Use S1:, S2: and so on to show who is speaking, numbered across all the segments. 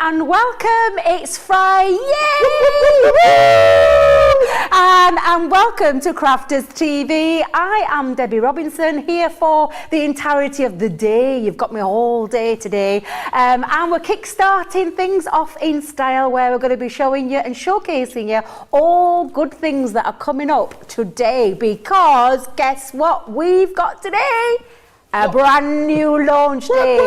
S1: and welcome. It's Friday. And welcome to Crafters TV. I am Debby Robinson, here for the entirety of the day. You've got me all day today. And we're kick-starting things off in style, where we're going to be showing you and showcasing you all good things that are coming up today. Because guess what we've got today? A brand new launch day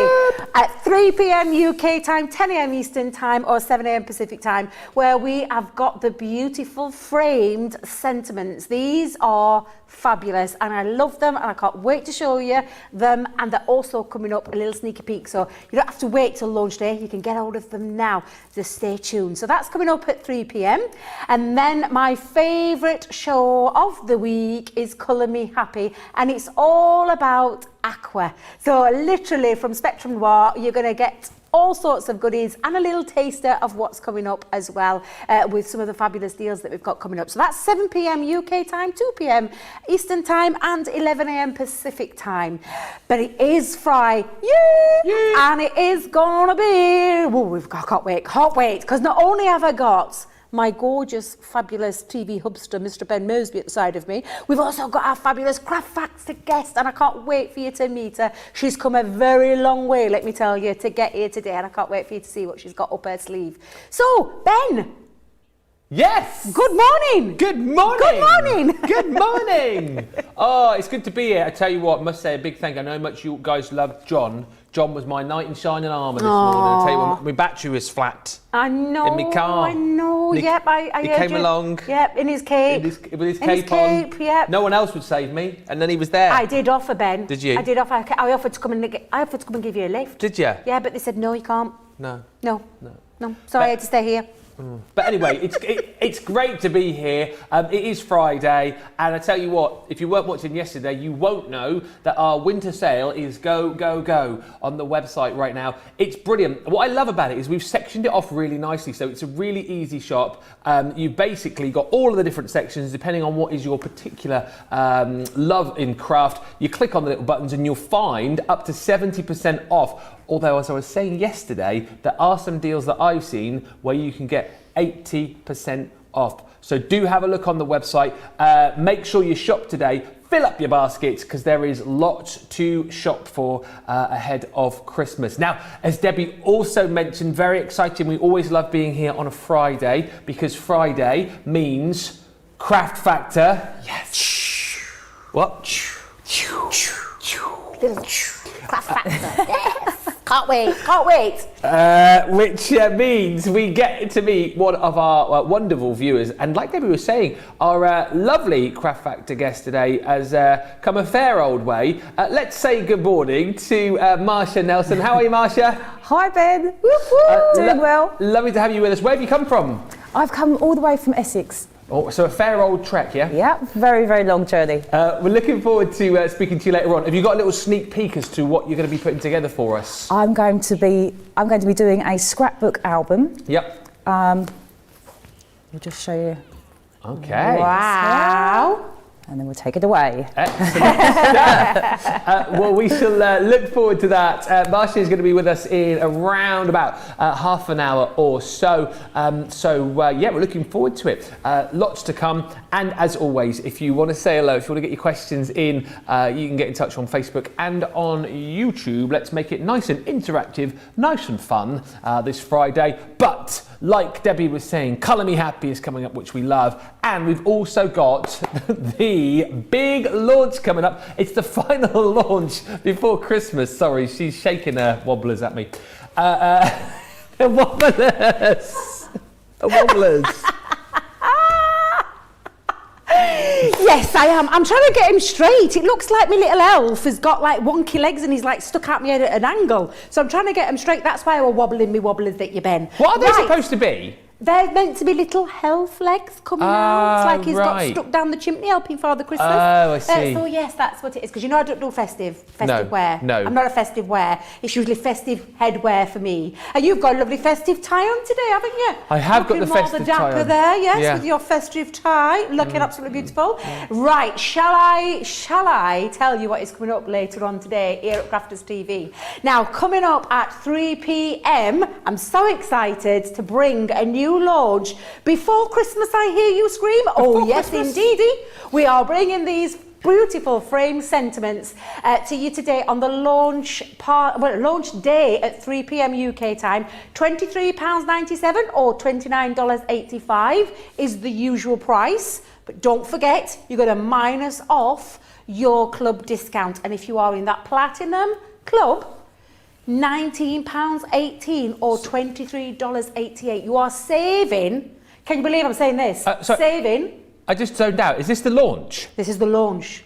S1: at 3 p.m. UK time, 10 a.m. Eastern time, or 7 a.m. Pacific time, where we have got the beautiful framed sentiments. These are fabulous and I love them, and I can't wait to show you them. And they're also coming up a little sneaky peek, so you don't have to wait till launch day. You can get hold of them now. Just stay tuned. So that's coming up at 3 p.m. And then my favourite show of the week is Colour Me Happy, and it's all about aqua. So literally from Spectrum Noir, you're going to get all sorts of goodies and a little taster of what's coming up as well, with some of the fabulous deals that we've got coming up. So that's 7 p.m. UK time, 2 p.m. Eastern time, and 11 a.m. Pacific time. But it is Friday, and it is gonna be, can't wait, because not only have I got my gorgeous, fabulous TV hubster, Mr. Ben Moseby, at the side of me, we've also got our fabulous Craft Factor guest, and I can't wait for you to meet her. She's come a very long way, let me tell you, to get here today, and I can't wait for you to see what she's got up her sleeve. So, Ben.
S2: Yes!
S1: Good morning!
S2: Good morning!
S1: Good morning!
S2: Good morning! Oh, it's good to be here. I tell you what, I must say a big thank you. I know how much you guys love John. John was my knight in shining armour this morning. I tell you what, my battery was flat.
S1: I know.
S2: In my car.
S1: I know.
S2: He came along.
S1: Yep, in his cape.
S2: With his cape on.
S1: Yep.
S2: No one else would save me, and then he was there.
S1: I did offer, Ben.
S2: Did you?
S1: I did offer. I offered to come and give you a lift.
S2: Did you?
S1: Yeah, but they said no, you can't.
S2: No.
S1: So I had to stay here.
S2: But anyway, it's great to be here. It is Friday, and I tell you what, if you weren't watching yesterday, you won't know that our winter sale is go on the website right now. It's brilliant. What I love about it is we've sectioned it off really nicely, so it's a really easy shop. You've basically got all of the different sections depending on what is your particular love in craft. You click on the little buttons and you'll find up to 70% off. Although, as I was saying yesterday, there are some deals that I've seen where you can get 80% off. So do have a look on the website. Make sure you shop today. Fill up your baskets, because there is lots to shop for ahead of Christmas. Now, as Debbie also mentioned, very exciting. We always love being here on a Friday, because Friday means Craft Factor. Yes. What?
S1: Craft Factor. Yes. Can't wait.
S2: Which means we get to meet one of our wonderful viewers. And like Debbie was saying, our lovely Craft Factor guest today has come a fair old way. Let's say good morning to Marsha Nelson. How are you, Marsha?
S3: Hi, Ben. Doing well.
S2: Lovely to have you with us. Where have you come from?
S3: I've come all the way from Essex.
S2: Oh, so a fair old trek, yeah?
S3: Yeah, very, very long journey.
S2: We're looking forward to speaking to you later on. Have you got a little sneak peek as to what you're going to be putting together for us?
S3: I'm going to be doing a scrapbook album.
S2: Yep.
S3: We'll just show you.
S2: Okay.
S1: Wow.
S3: And then we'll take it away.
S2: Excellent stuff. Well, we shall look forward to that. Marsha is going to be with us in around about half an hour or so. Yeah, we're looking forward to it. Lots to come. And as always, if you want to say hello, if you want to get your questions in, you can get in touch on Facebook and on YouTube. Let's make it nice and interactive, nice and fun this Friday. But like Debbie was saying, Colour Me Happy is coming up, which we love. And we've also got the big launch coming up. It's the final launch before Christmas. Sorry, she's shaking her wobblers at me. The wobblers. The wobblers.
S1: Yes, I am. I'm trying to get him straight. It looks like my little elf has got like wonky legs and he's like stuck out my head at an angle. So I'm trying to get him straight. That's why I were wobbling me wobblers that you, Ben.
S2: What are they supposed to be?
S1: They're meant to be little health legs coming out. It's like he's
S2: right.
S1: got stuck down the chimney helping Father Christmas.
S2: Oh, I see.
S1: So yes, that's what it is. Because you know I don't do festive wear.
S2: No.
S1: I'm not a festive wear. It's usually festive headwear for me. And you've got a lovely festive tie on today, haven't you?
S2: I have got the festive tie
S1: dapper
S2: on.
S1: there, yes,
S2: Yeah.
S1: with your festive tie, looking absolutely beautiful. Right, shall I tell you what is coming up later on today here at Crafters TV? Now, coming up at 3 p.m, I'm so excited to bring a new launch. Before Christmas, I hear you scream. Oh, yes, indeedy. We are bringing these beautiful frame sentiments to you today on the launch day at 3 p.m. UK time. £23.97 or $29.85 is the usual price. But don't forget, you're going to minus off your club discount. And if you are in that platinum club, £19.18 or $23.88. You are saving. Can you believe I'm saying this? Saving.
S2: I just zoned out. Is this the launch?
S1: This is the launch.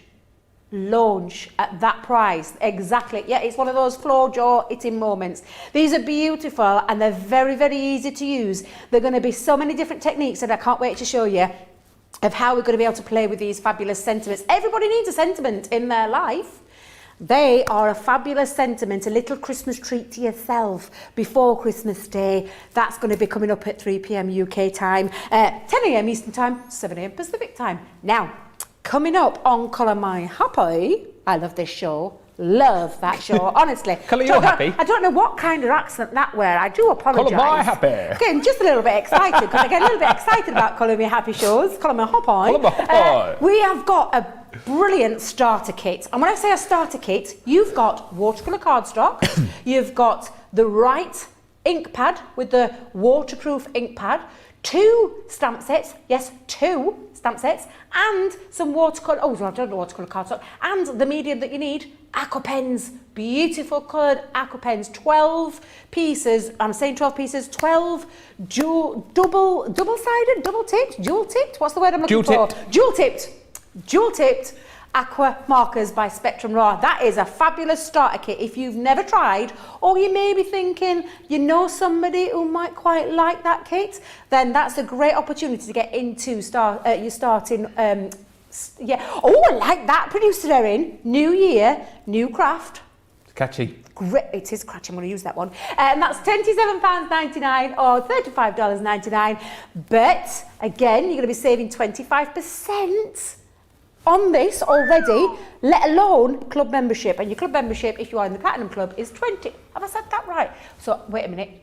S1: Launch at that price. Exactly. Yeah, it's one of those floor jaw hitting moments. These are beautiful and they're very, very easy to use. There are going to be so many different techniques and I can't wait to show you of how we're going to be able to play with these fabulous sentiments. Everybody needs a sentiment in their life. They are a fabulous sentiment, a little Christmas treat to yourself before Christmas Day. That's going to be coming up at 3 p.m. UK time, 10 a.m. Eastern time, 7 a.m. Pacific time. Now, coming up on Colour My Happy, I love this show. Love that show, honestly.
S2: Colour Your Happy?
S1: I don't know what kind of accent that were. I do apologise.
S2: Colour My Happy.
S1: Getting just a little bit excited because I get a little bit excited about Colour My Happy shows. Colour My Happy.
S2: Colour My Happy.
S1: We have got a brilliant starter kit. And when I say a starter kit, you've got watercolour cardstock, you've got the right ink pad with the waterproof ink pad, 2 stamp sets, yes, 2 stamp sets, and some watercolour, I don't know watercolour cardstock, and the medium that you need, aqua pens, beautiful coloured aqua pens, 12 pieces, I'm saying 12 pieces, 12 double-sided, double-tipped, dual-tipped, what's the word I'm looking for? Dual-tipped aqua markers by Spectrum Raw. That is a fabulous starter kit if you've never tried, or you may be thinking you know somebody who might quite like that kit, then that's a great opportunity to get into your starting Oh, I like that, producer Erin. New year, new craft.
S2: Catchy.
S1: Great, it is catchy, I'm going to use that one. And that's £27.99 or $35.99. But again, you're going to be saving 25% on this already, let alone club membership. And your club membership, if you are in the Platinum Club, is 20. Have I said that right? So, wait a minute.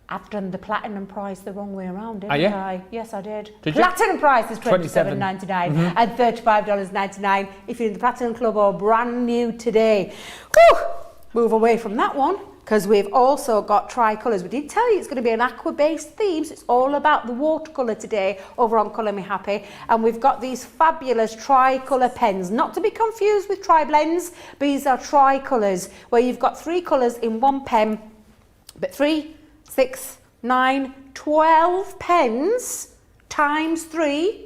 S1: I've done the Platinum price the wrong way around, didn't I? Yes, I did. Platinum price is $27.99 and $35.99 if you're in the Platinum Club or brand new today. Whew! Move away from that one, because we've also got tricolours. We did tell you it's going to be an aqua-based theme, so it's all about the watercolour today over on Colour Me Happy. And we've got these fabulous tricolour pens, not to be confused with tri-blends. These are tricolours, where you've got 3 colours in one pen, but 3, 6, 9, 12 pens times 3.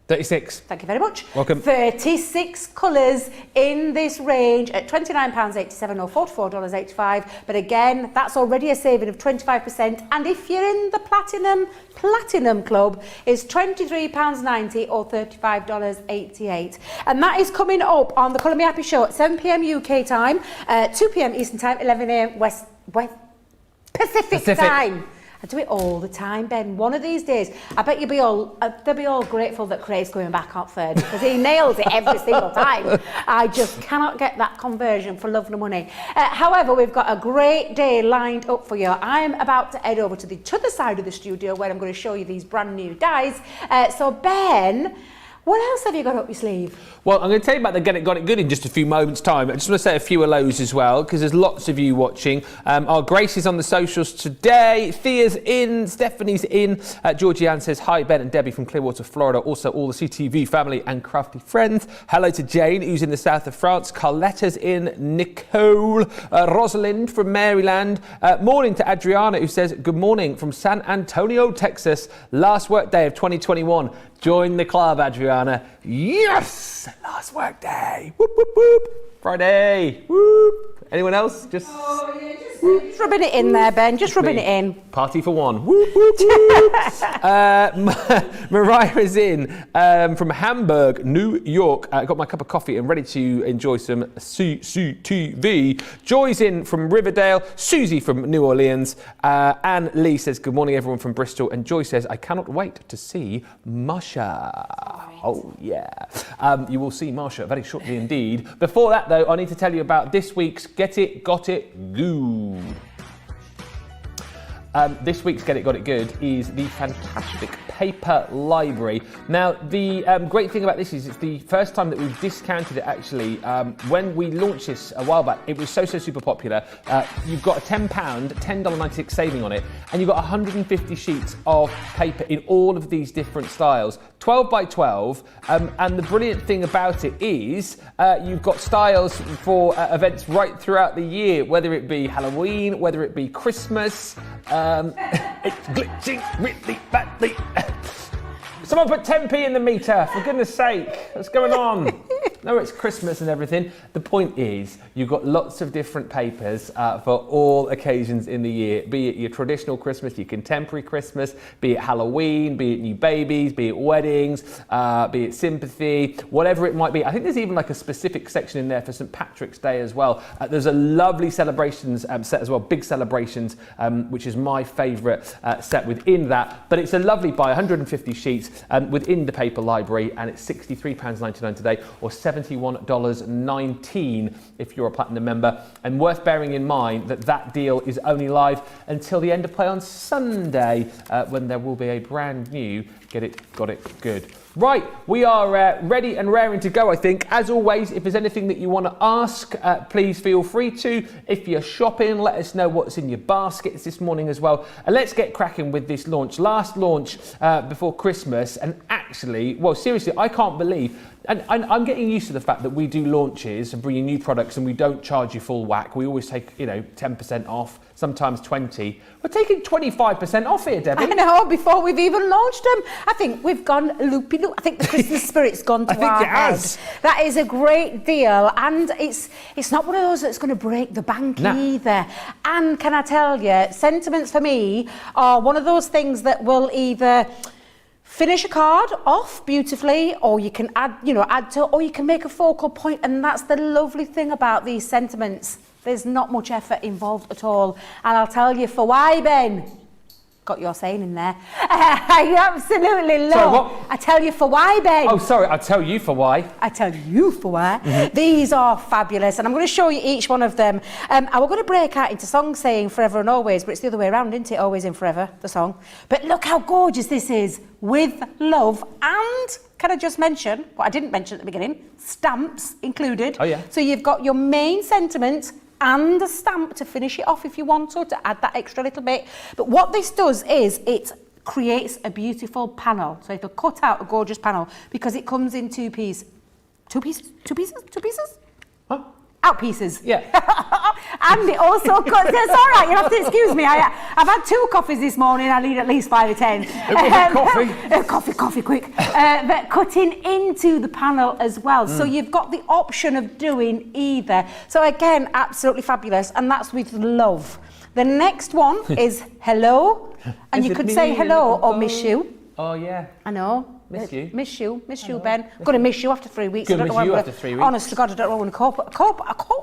S2: 36.
S1: Thank you very much.
S2: Welcome.
S1: 36 colours in this range at £29.87 or $44.85. But again, that's already a saving of 25%. And if you're in the Platinum Club, it's £23.90 or $35.88. And that is coming up on the Colour Me Happy show at 7 p.m. UK time, 2 p.m. Eastern time, 11 a.m. Pacific time. I do it all the time, Ben. One of these days, I bet you'll be they'll be all grateful that Craig's going back up third, because he nails it every single time. I just cannot get that conversion for love nor money. However, we've got a great day lined up for you. I'm about to head over to the other side of the studio where I'm going to show you these brand new dies. So Ben, what else have you got up your sleeve?
S2: Well, I'm going to tell you about the Get It Got It Good in just a few moments' time. I just want to say a few hellos as well, because there's lots of you watching. Our Grace is on the socials today. Thea's in, Stephanie's in. Georgie Ann says, hi, Ben and Debbie from Clearwater, Florida. Also, all the CTV family and crafty friends. Hello to Jane, who's in the south of France. Carletta's in. Nicole. Rosalind from Maryland. Morning to Adriana, who says, good morning from San Antonio, Texas. Last work day of 2021. Join the club, Adriana. Yes! Last work day. Whoop, whoop, whoop. Friday. Whoop. Anyone else? Just...
S1: Oh, yeah, just Just rubbing it in there, Ben. Just rubbing it in.
S2: Party for one. Woo, woo, woo. Mariah is in from Hamburg, New York. Got my cup of coffee and ready to enjoy some CCTV. Joy's in from Riverdale. Susie from New Orleans. Anne Lee says, good morning, everyone from Bristol. And Joy says, I cannot wait to see Marsha. Oh, yeah. You will see Marsha very shortly indeed. Before that, though, I need to tell you about this week's Get It, Got It, Good. This week's Get It, Got It Good is the fantastic paper library. Now, the great thing about this is it's the first time that we've discounted it, actually. When we launched this a while back, it was so super popular. You've got a £10, $10.96 saving on it, and you've got 150 sheets of paper in all of these different styles. 12 by 12, and the brilliant thing about it is you've got styles for events right throughout the year, whether it be Halloween, whether it be Christmas. It's glitching really badly. Someone put 10p in the meter, for goodness sake. What's going on? No, it's Christmas and everything. The point is, you've got lots of different papers for all occasions in the year, be it your traditional Christmas, your contemporary Christmas, be it Halloween, be it new babies, be it weddings, be it sympathy, whatever it might be. I think there's even like a specific section in there for St. Patrick's Day as well. There's a lovely celebrations set as well, big celebrations, which is my favourite set within that. But it's a lovely buy, 150 sheets within the paper library, and it's £63.99 today, or $71.19 if you're a platinum member. And worth bearing in mind that that deal is only live until the end of play on Sunday, when there will be a brand new Get It, Got It Good. Right, we are ready and raring to go, I think. As always, if there's anything that you want to ask, please feel free to. If you're shopping, let us know what's in your baskets this morning as well. And let's get cracking with this launch. Last launch before Christmas, and actually, well, seriously, I can't believe, and I'm getting used to the fact that we do launches and bring you new products and we don't charge you full whack. We always take, 10% off, sometimes 20. We're taking 25% off here, Debbie.
S1: I know, before we've even launched them. I think we've gone loopy-loop. I think the Christmas spirit's gone to our head. That is a great deal, and it's not one of those that's going to break the bank either. And can I tell you, sentiments for me are one of those things that will either finish a card off beautifully, or you can add to, or you can make a focal point, and that's the lovely thing about these sentiments. There's not much effort involved at all. And I'll tell you for why, Ben. Got your saying in there. I absolutely love.
S2: Sorry, what?
S1: I tell you for why, Ben.
S2: Oh, sorry, I'll tell you for why.
S1: I tell you for why. Mm-hmm. These are fabulous, and I'm going to show you each one of them. And we're going to break out into songs saying forever and always, but it's the other way around, isn't it? Always and forever, the song. But look how gorgeous this is, with love. And can I just mention, what I didn't mention at the beginning, stamps included.
S2: Oh, yeah.
S1: So you've got your main sentiment and a stamp to finish it off if you want to add that extra little bit. But what this does is it creates a beautiful panel. So it'll cut out a gorgeous panel because it comes in two pieces. Two pieces?
S2: Huh?
S1: Out pieces.
S2: Yeah.
S1: And it also cuts. It's all right, you'll have to excuse me. I've had 2 coffees this morning. I need at least 5 or 10. Coffee, quick. But cutting into the panel as well. So you've got the option of doing either. So again, absolutely fabulous. And that's with love. The next one is hello. And you could say hello or miss you.
S2: Oh, yeah.
S1: I know.
S2: Miss you.
S1: Miss you, Ben. I'm going to miss you after 3 weeks.
S2: Miss you after 3 weeks.
S1: Honest to God, I don't know when I cope with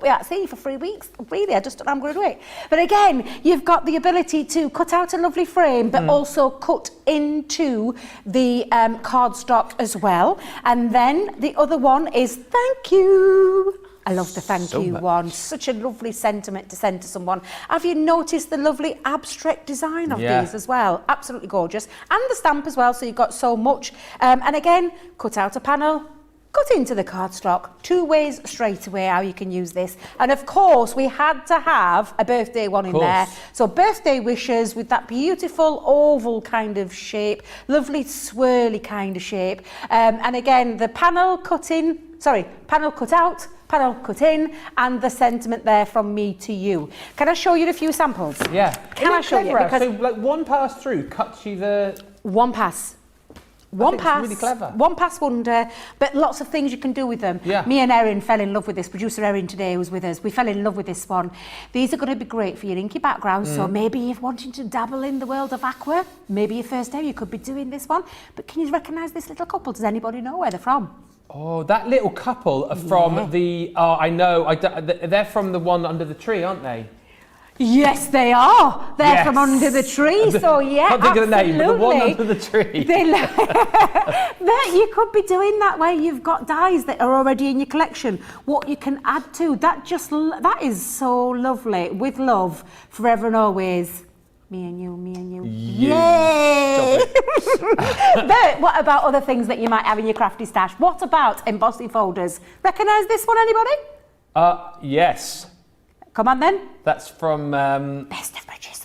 S1: that. See, for 3 weeks, really, I just don't know how I'm going to do it. But again, you've got the ability to cut out a lovely frame, but also cut into the cardstock as well. And then the other one is thank you. I love the thank you one. Such a lovely sentiment to send to someone. Have you noticed the lovely abstract design of these as well? Absolutely gorgeous. And the stamp as well, so you've got so much. And again, cut out a panel, cut into the cardstock. 2 ways straight away how you can use this. And of course, we had to have a birthday one in there. So birthday wishes with that beautiful oval kind of shape, lovely swirly kind of shape. And again, the panel cut out, panel cut in, and the sentiment there from me to you. Can I show you a few samples?
S2: Yeah.
S1: Can I show you? Because
S2: so like one pass through cuts you the...
S1: One pass. One
S2: it's
S1: pass,
S2: really clever.
S1: one pass wonder, but lots of things you can do with them.
S2: Yeah.
S1: Me and Erin fell in love with this. Producer Erin today was with us. We fell in love with this one. These are going to be great for your inky background. So maybe you're wanting to dabble in the world of aqua. Maybe your first day you could be doing this one. But can you recognise this little couple? Does anybody know where they're from?
S2: Oh, that little couple are from the. Oh, I know. They're from the one under the tree, aren't they?
S1: Yes, they are. They're
S2: Yes.
S1: from under the tree. So yeah,
S2: Can't think of the name, but the one
S1: absolutely.
S2: under the tree.
S1: That you could be doing that where you've got dyes that are already in your collection. What you can add to that is so lovely. With love, forever and always. Me and you, me and you. Yay! But what about other things that you might have in your crafty stash? What about embossing folders? Recognise this one, anybody?
S2: Yes.
S1: Come on then.
S2: That's from.
S1: Best of British.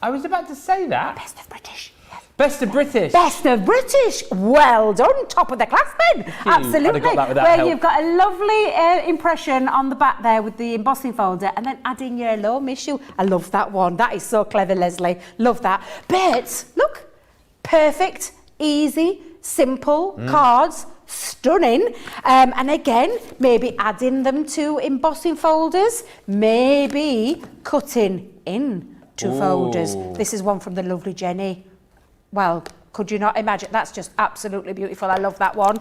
S2: I was about to say that.
S1: Best of British. Yes.
S2: Best of British.
S1: Best of British. Well done. Top of the class, Ben. Absolutely.
S2: I'd have got that without
S1: Where
S2: help.
S1: you've got a lovely impression on the back there with the embossing folder, and then add in your hello, miss you. I love that one. That is so clever, Leslie. Love that. But look, perfect, easy, simple cards. Stunning. And again, maybe adding them to embossing folders, maybe cutting in to folders. This is one from the lovely Jenny. Well, could you not imagine? That's just absolutely beautiful. I love that one.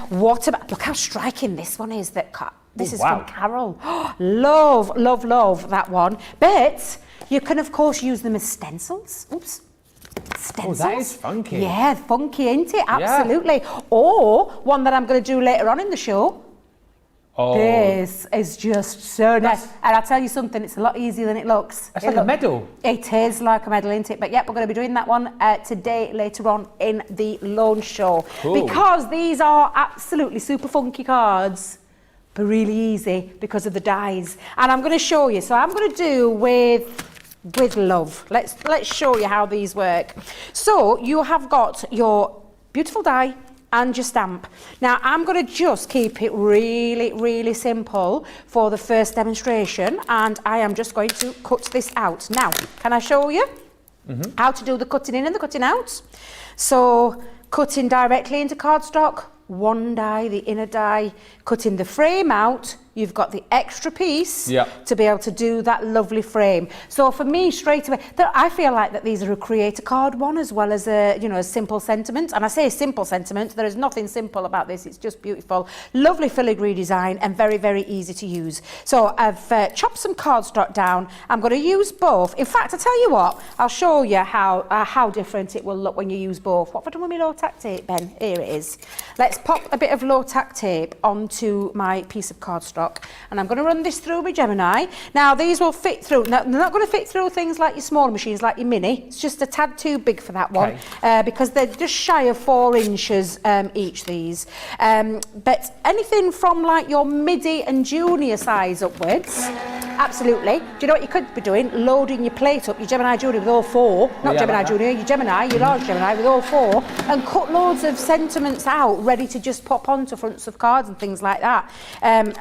S1: What about, look how striking this one is. This is from Carol. Love, love, love that one. But you can, of course, use them as stencils. Oops. Stencils.
S2: Oh, that is funky.
S1: Yeah, funky, isn't it? Absolutely. Or one that I'm going to do later on in the show.
S2: Oh.
S1: This is just so nice. And I'll tell you something, it's a lot easier than it looks.
S2: It's like a medal.
S1: It is like a medal, isn't it? But yep, we're going to be doing that one today, later on in the launch show.
S2: Cool.
S1: Because these are absolutely super funky cards, but really easy because of the dies. And I'm going to show you. So I'm going to do with love. Let's show you how these work. So you have got your beautiful die and your stamp. Now I'm going to just keep it really, really simple for the first demonstration, and I am just going to cut this out. Now, can I show you how to do the cutting in and the cutting out? So cutting directly into cardstock, one die, the inner die, cutting the frame out, you've got the extra piece to be able to do that lovely frame. So for me, straight away, I feel like that these are a creator card one as well as a, a simple sentiment. And I say simple sentiment, there is nothing simple about this. It's just beautiful. Lovely filigree design and very, very easy to use. So I've chopped some cardstock down. I'm going to use both. In fact, I'll tell you what, I'll show you how different it will look when you use both. What have I done with my low tack tape, Ben? Here it is. Let's pop a bit of low tack tape onto my piece of cardstock, and I'm going to run this through my Gemini. Now these will fit through. Now, they're not going to fit through things like your smaller machines, like your Mini. It's just a tad too big for that one, because they're just shy of 4 inches each, these. But anything from like your midi and junior size upwards, absolutely. Do you know what you could be doing? Loading your plate up, your Gemini Junior with all 4, not Gemini Junior, your Gemini, your large Gemini with all 4, and cut loads of sentiments out, ready to just pop onto fronts of cards and things like that.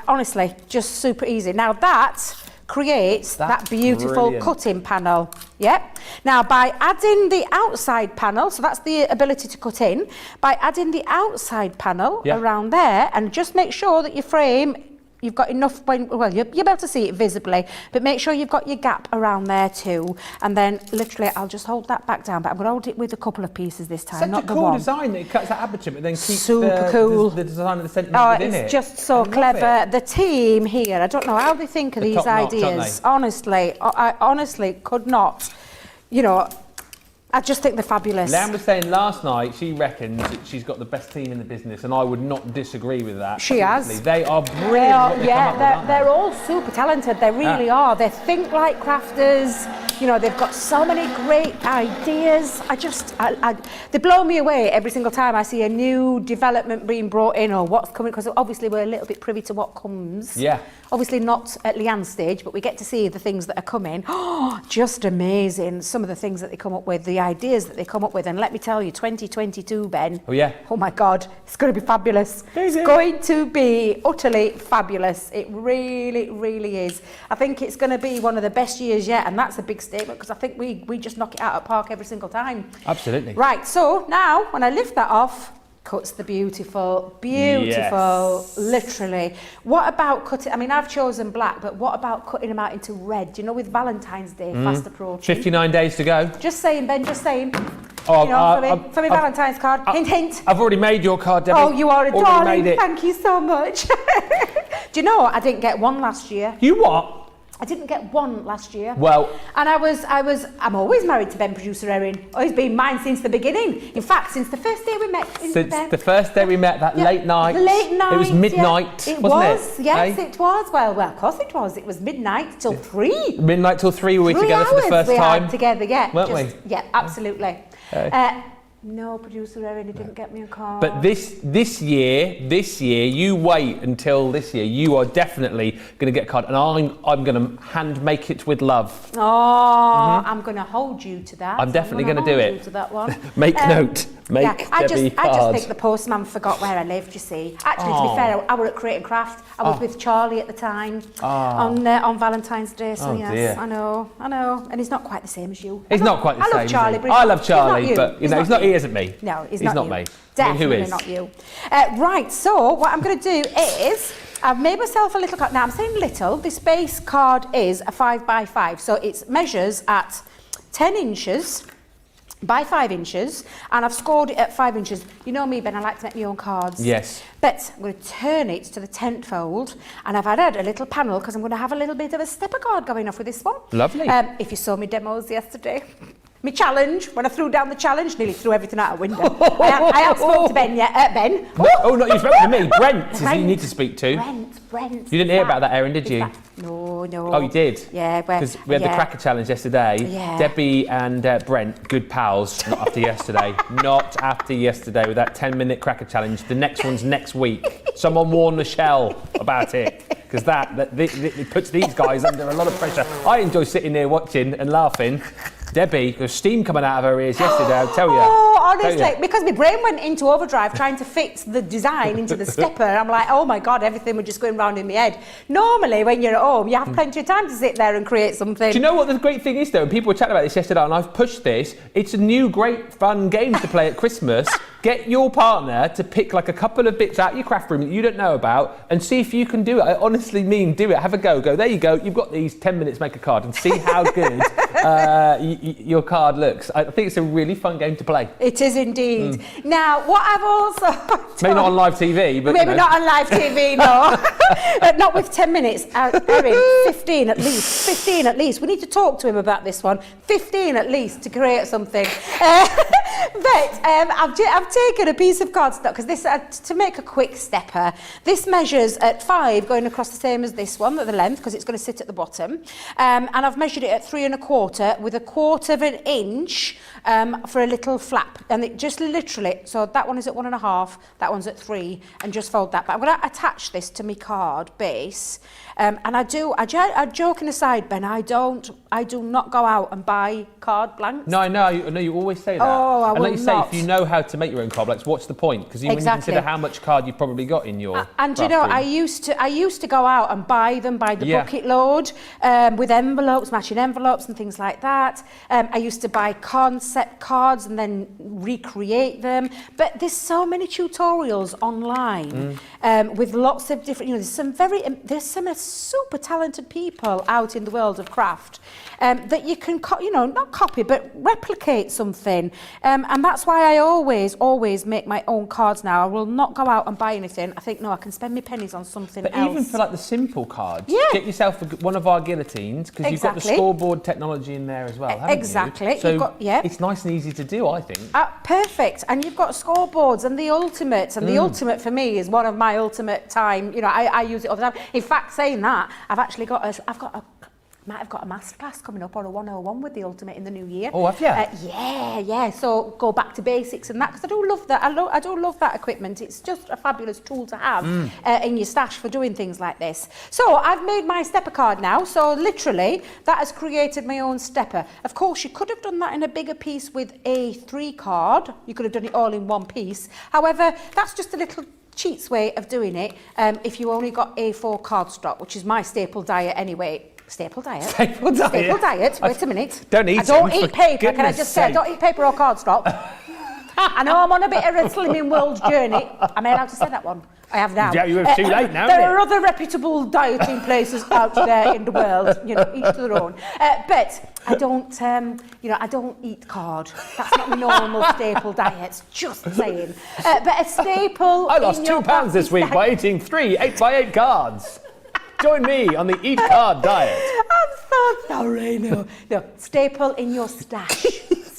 S1: Honestly, just super easy. Now that creates that beautiful cutting panel. Yep. Now by adding the outside panel, so that's the ability to cut in, by adding the outside panel around there, and just make sure that your frame, you've got enough, well, you'll be able to see it visibly, but make sure you've got your gap around there too. And then literally, I'll just hold that back down, but I'm going to hold it with a couple of pieces this time, not the one.
S2: Such a cool design that it cuts that aperture, but then keeps
S1: cool.
S2: the design of the sentiment within it.
S1: It's just so clever. The team here, I don't know how they think of these ideas. Honestly, I honestly could not, I just think they're fabulous.
S2: Lam was saying last night she reckons that she's got the best team in the business, and I would not disagree with that.
S1: She has.
S2: They are brilliant.
S1: They're all super talented. They really are. They think like crafters. They've got so many great ideas. They blow me away every single time I see a new development being brought in or what's coming, because obviously we're a little bit privy to what comes. Obviously not at Leanne's stage, but we get to see the things that are coming. Oh, just amazing. Some of the things that they come up with, the ideas that they come up with. And let me tell you, 2022, Ben.
S2: Oh, yeah.
S1: Oh, my God. It's going to be fabulous.
S2: Is it?
S1: It's going to be utterly fabulous. It really, really is. I think it's going to be one of the best years yet. And that's a big statement because I think we just knock it out of the park every single time.
S2: Absolutely.
S1: Right. So now, when I lift that off, cuts the beautiful,
S2: Yes.
S1: literally. What about cutting, I mean, I've chosen black, but what about cutting them out into red? You know, with Valentine's Day fast approaching.
S2: 59 days to go.
S1: Just saying, Ben, just saying.
S2: Oh,
S1: You know, for me Valentine's card. Hint, hint.
S2: I've already made your card, Debbie.
S1: Oh, you are a
S2: Already
S1: darling.
S2: made it.
S1: Thank you so much. Do you know what? I didn't get one last year.
S2: You what?
S1: I didn't get one last year.
S2: Well,
S1: And I'm always married to Ben, producer Erin. Oh, he's been mine since the beginning. In fact, since the first day we met.
S2: since the first day we met, that
S1: Yeah,
S2: late night.
S1: Late night.
S2: It was midnight,
S1: yeah. It
S2: wasn't
S1: was,
S2: it?
S1: yes,
S2: Eh?
S1: it was. Well, of course it was. It was midnight till 3.
S2: Midnight till 3 were we
S1: 3
S2: together for the
S1: hours
S2: first
S1: we
S2: time.
S1: had together, yeah.
S2: Weren't we?
S1: Yeah, absolutely.
S2: Okay.
S1: No, producer Erin, he didn't get me a card.
S2: But this year, you wait until this year. You are definitely going to get a card, and I'm going to hand make it with love.
S1: Oh, I'm going to hold you to that.
S2: I'm definitely
S1: gonna
S2: gonna do
S1: hold
S2: it.
S1: you to that one.
S2: Make note. Make
S1: I
S2: Debbie
S1: just
S2: card.
S1: think the postman forgot where I lived, you see. Actually, to be fair, I was at Create and Craft. I was with Charlie at the time on Valentine's Day. So
S2: Oh,
S1: yes,
S2: dear.
S1: I know. And he's not quite the same as you.
S2: He's not quite the
S1: I
S2: same.
S1: love Charlie,
S2: is he?
S1: but
S2: I love
S1: he's not
S2: Charlie,
S1: you.
S2: but he's not. He isn't me.
S1: No, he's
S2: not
S1: not you.
S2: me.
S1: Definitely
S2: I mean, who is?
S1: not you. Right, so what I'm going to do is I've made myself a little card. Now I'm saying little. This base card is a 5x5, so it measures at 10 inches by 5 inches, and I've scored it at 5 inches. You know me, Ben, I like to make my own cards.
S2: Yes.
S1: But I'm going to turn it to the 10th fold, and I've added a little panel because I'm going to have a little bit of a stepper card going off with this one.
S2: Lovely.
S1: If you saw me demos yesterday, my challenge, when I threw down the challenge, nearly threw everything out a window. I have spoken to Ben yet. Ben.
S2: Oh, not you spoke to me. Brent is who you
S1: Brent.
S2: need to speak to.
S1: Brent.
S2: You didn't hear about that, Erin, did you?
S1: No.
S2: Oh, you did?
S1: Yeah.
S2: Because we had the cracker challenge yesterday.
S1: Yeah.
S2: Debbie and Brent, good pals, not after yesterday. Not after yesterday with that 10-minute cracker challenge. The next one's next week. Someone warn Michelle about it. Because it puts these guys under a lot of pressure. I enjoy sitting there watching and laughing. Debbie, there's steam coming out of her ears yesterday, I'll tell you.
S1: Oh, honestly, because my brain went into overdrive trying to fit the design into the stepper. I'm like, oh my God, everything was just going round in my head. Normally, when you're at home, you have plenty of time to sit there and create something.
S2: Do you know what the great thing is, though? And people were chatting about this yesterday, and I've pushed this. It's a new, great, fun game to play at Christmas. Get your partner to pick like a couple of bits out of your craft room that you don't know about and see if you can do it. I honestly mean do it. Have a go. Go, there you go. You've got these 10 minutes, make a card and see how good your card looks. I think it's a really fun game to play.
S1: It is indeed. Now, what I've also
S2: Maybe not on live TV, but
S1: maybe not on live TV, no. Not with 10 minutes. Erin, 15 at least. 15 at least. We need to talk to him about this one. 15 at least to create something. But I've taken a piece of cardstock because this, to make a quick stepper, this measures at 5, going across the same as this one, at the length, because it's going to sit at the bottom. And I've measured it at 3 1/4 with 1/4 of an inch for a little flap. And it just literally, so that one is at 1 1/2, that one's at 3, and just fold that. But I'm going to attach this to my card base. And joking aside, Ben, I do not go out and buy card blanks.
S2: No, I know you always say that.
S1: Oh, I
S2: and
S1: will
S2: like you
S1: not.
S2: say, if you know how to make your own card blanks, what's the point? Because when you
S1: Exactly.
S2: consider how much card you've probably got in your
S1: And you
S2: craft
S1: know,
S2: room.
S1: I used to go out and buy them by the
S2: Yeah.
S1: bucket load with envelopes, matching envelopes and things like that. I used to buy concept cards and then recreate them. But there's so many tutorials online with lots of different. You know, there's some super talented people out in the world of craft that you can, not copy but replicate something. And that's why I always make my own cards now. I will not go out and buy anything. I think, no, I can spend my pennies on something
S2: But
S1: else.
S2: even for like the simple cards,
S1: Yeah.
S2: get yourself one of our guillotines because you've got the
S1: Exactly.
S2: scoreboard technology in there as well, haven't
S1: Exactly.
S2: you? So
S1: You've got- yeah.
S2: it's nice and easy to do, I think.
S1: Perfect. And you've got scoreboards and the ultimate. And the ultimate for me is one of my ultimate time. You know, I use it all the time. In fact, saying that, I've got a might have got a masterclass coming up or a 101 with the Ultimate in the new year.
S2: Oh, have you?
S1: Yeah. So go back to basics and that, because I do love that. I do love that equipment. It's just a fabulous tool to have in your stash for doing things like this. So I've made my stepper card now. So literally, that has created my own stepper. Of course, you could have done that in a bigger piece with a 3 card. You could have done it all in one piece. However, that's just a little cheats way of doing it if you only got A4 cardstock, which is my staple diet anyway. Staple diet?
S2: Staple diet?
S1: Staple diet. Wait a minute.
S2: Don't eat
S1: I don't
S2: them,
S1: eat
S2: for
S1: paper. Can I
S2: goodness
S1: just say I don't eat paper or cardstock? I know I'm on a bit of a slimming world journey. Am I allowed to say that one? I have now.
S2: Yeah, you're too late now.
S1: There are other reputable dieting places out there in the world, you know, each to their own. But I don't, I don't eat card. That's not my normal staple diet. Just saying. But a staple.
S2: I lost 2 pounds this week by eating 3 8x8 cards. Join me on the eat card diet.
S1: I'm so sorry. No, staple in your stash.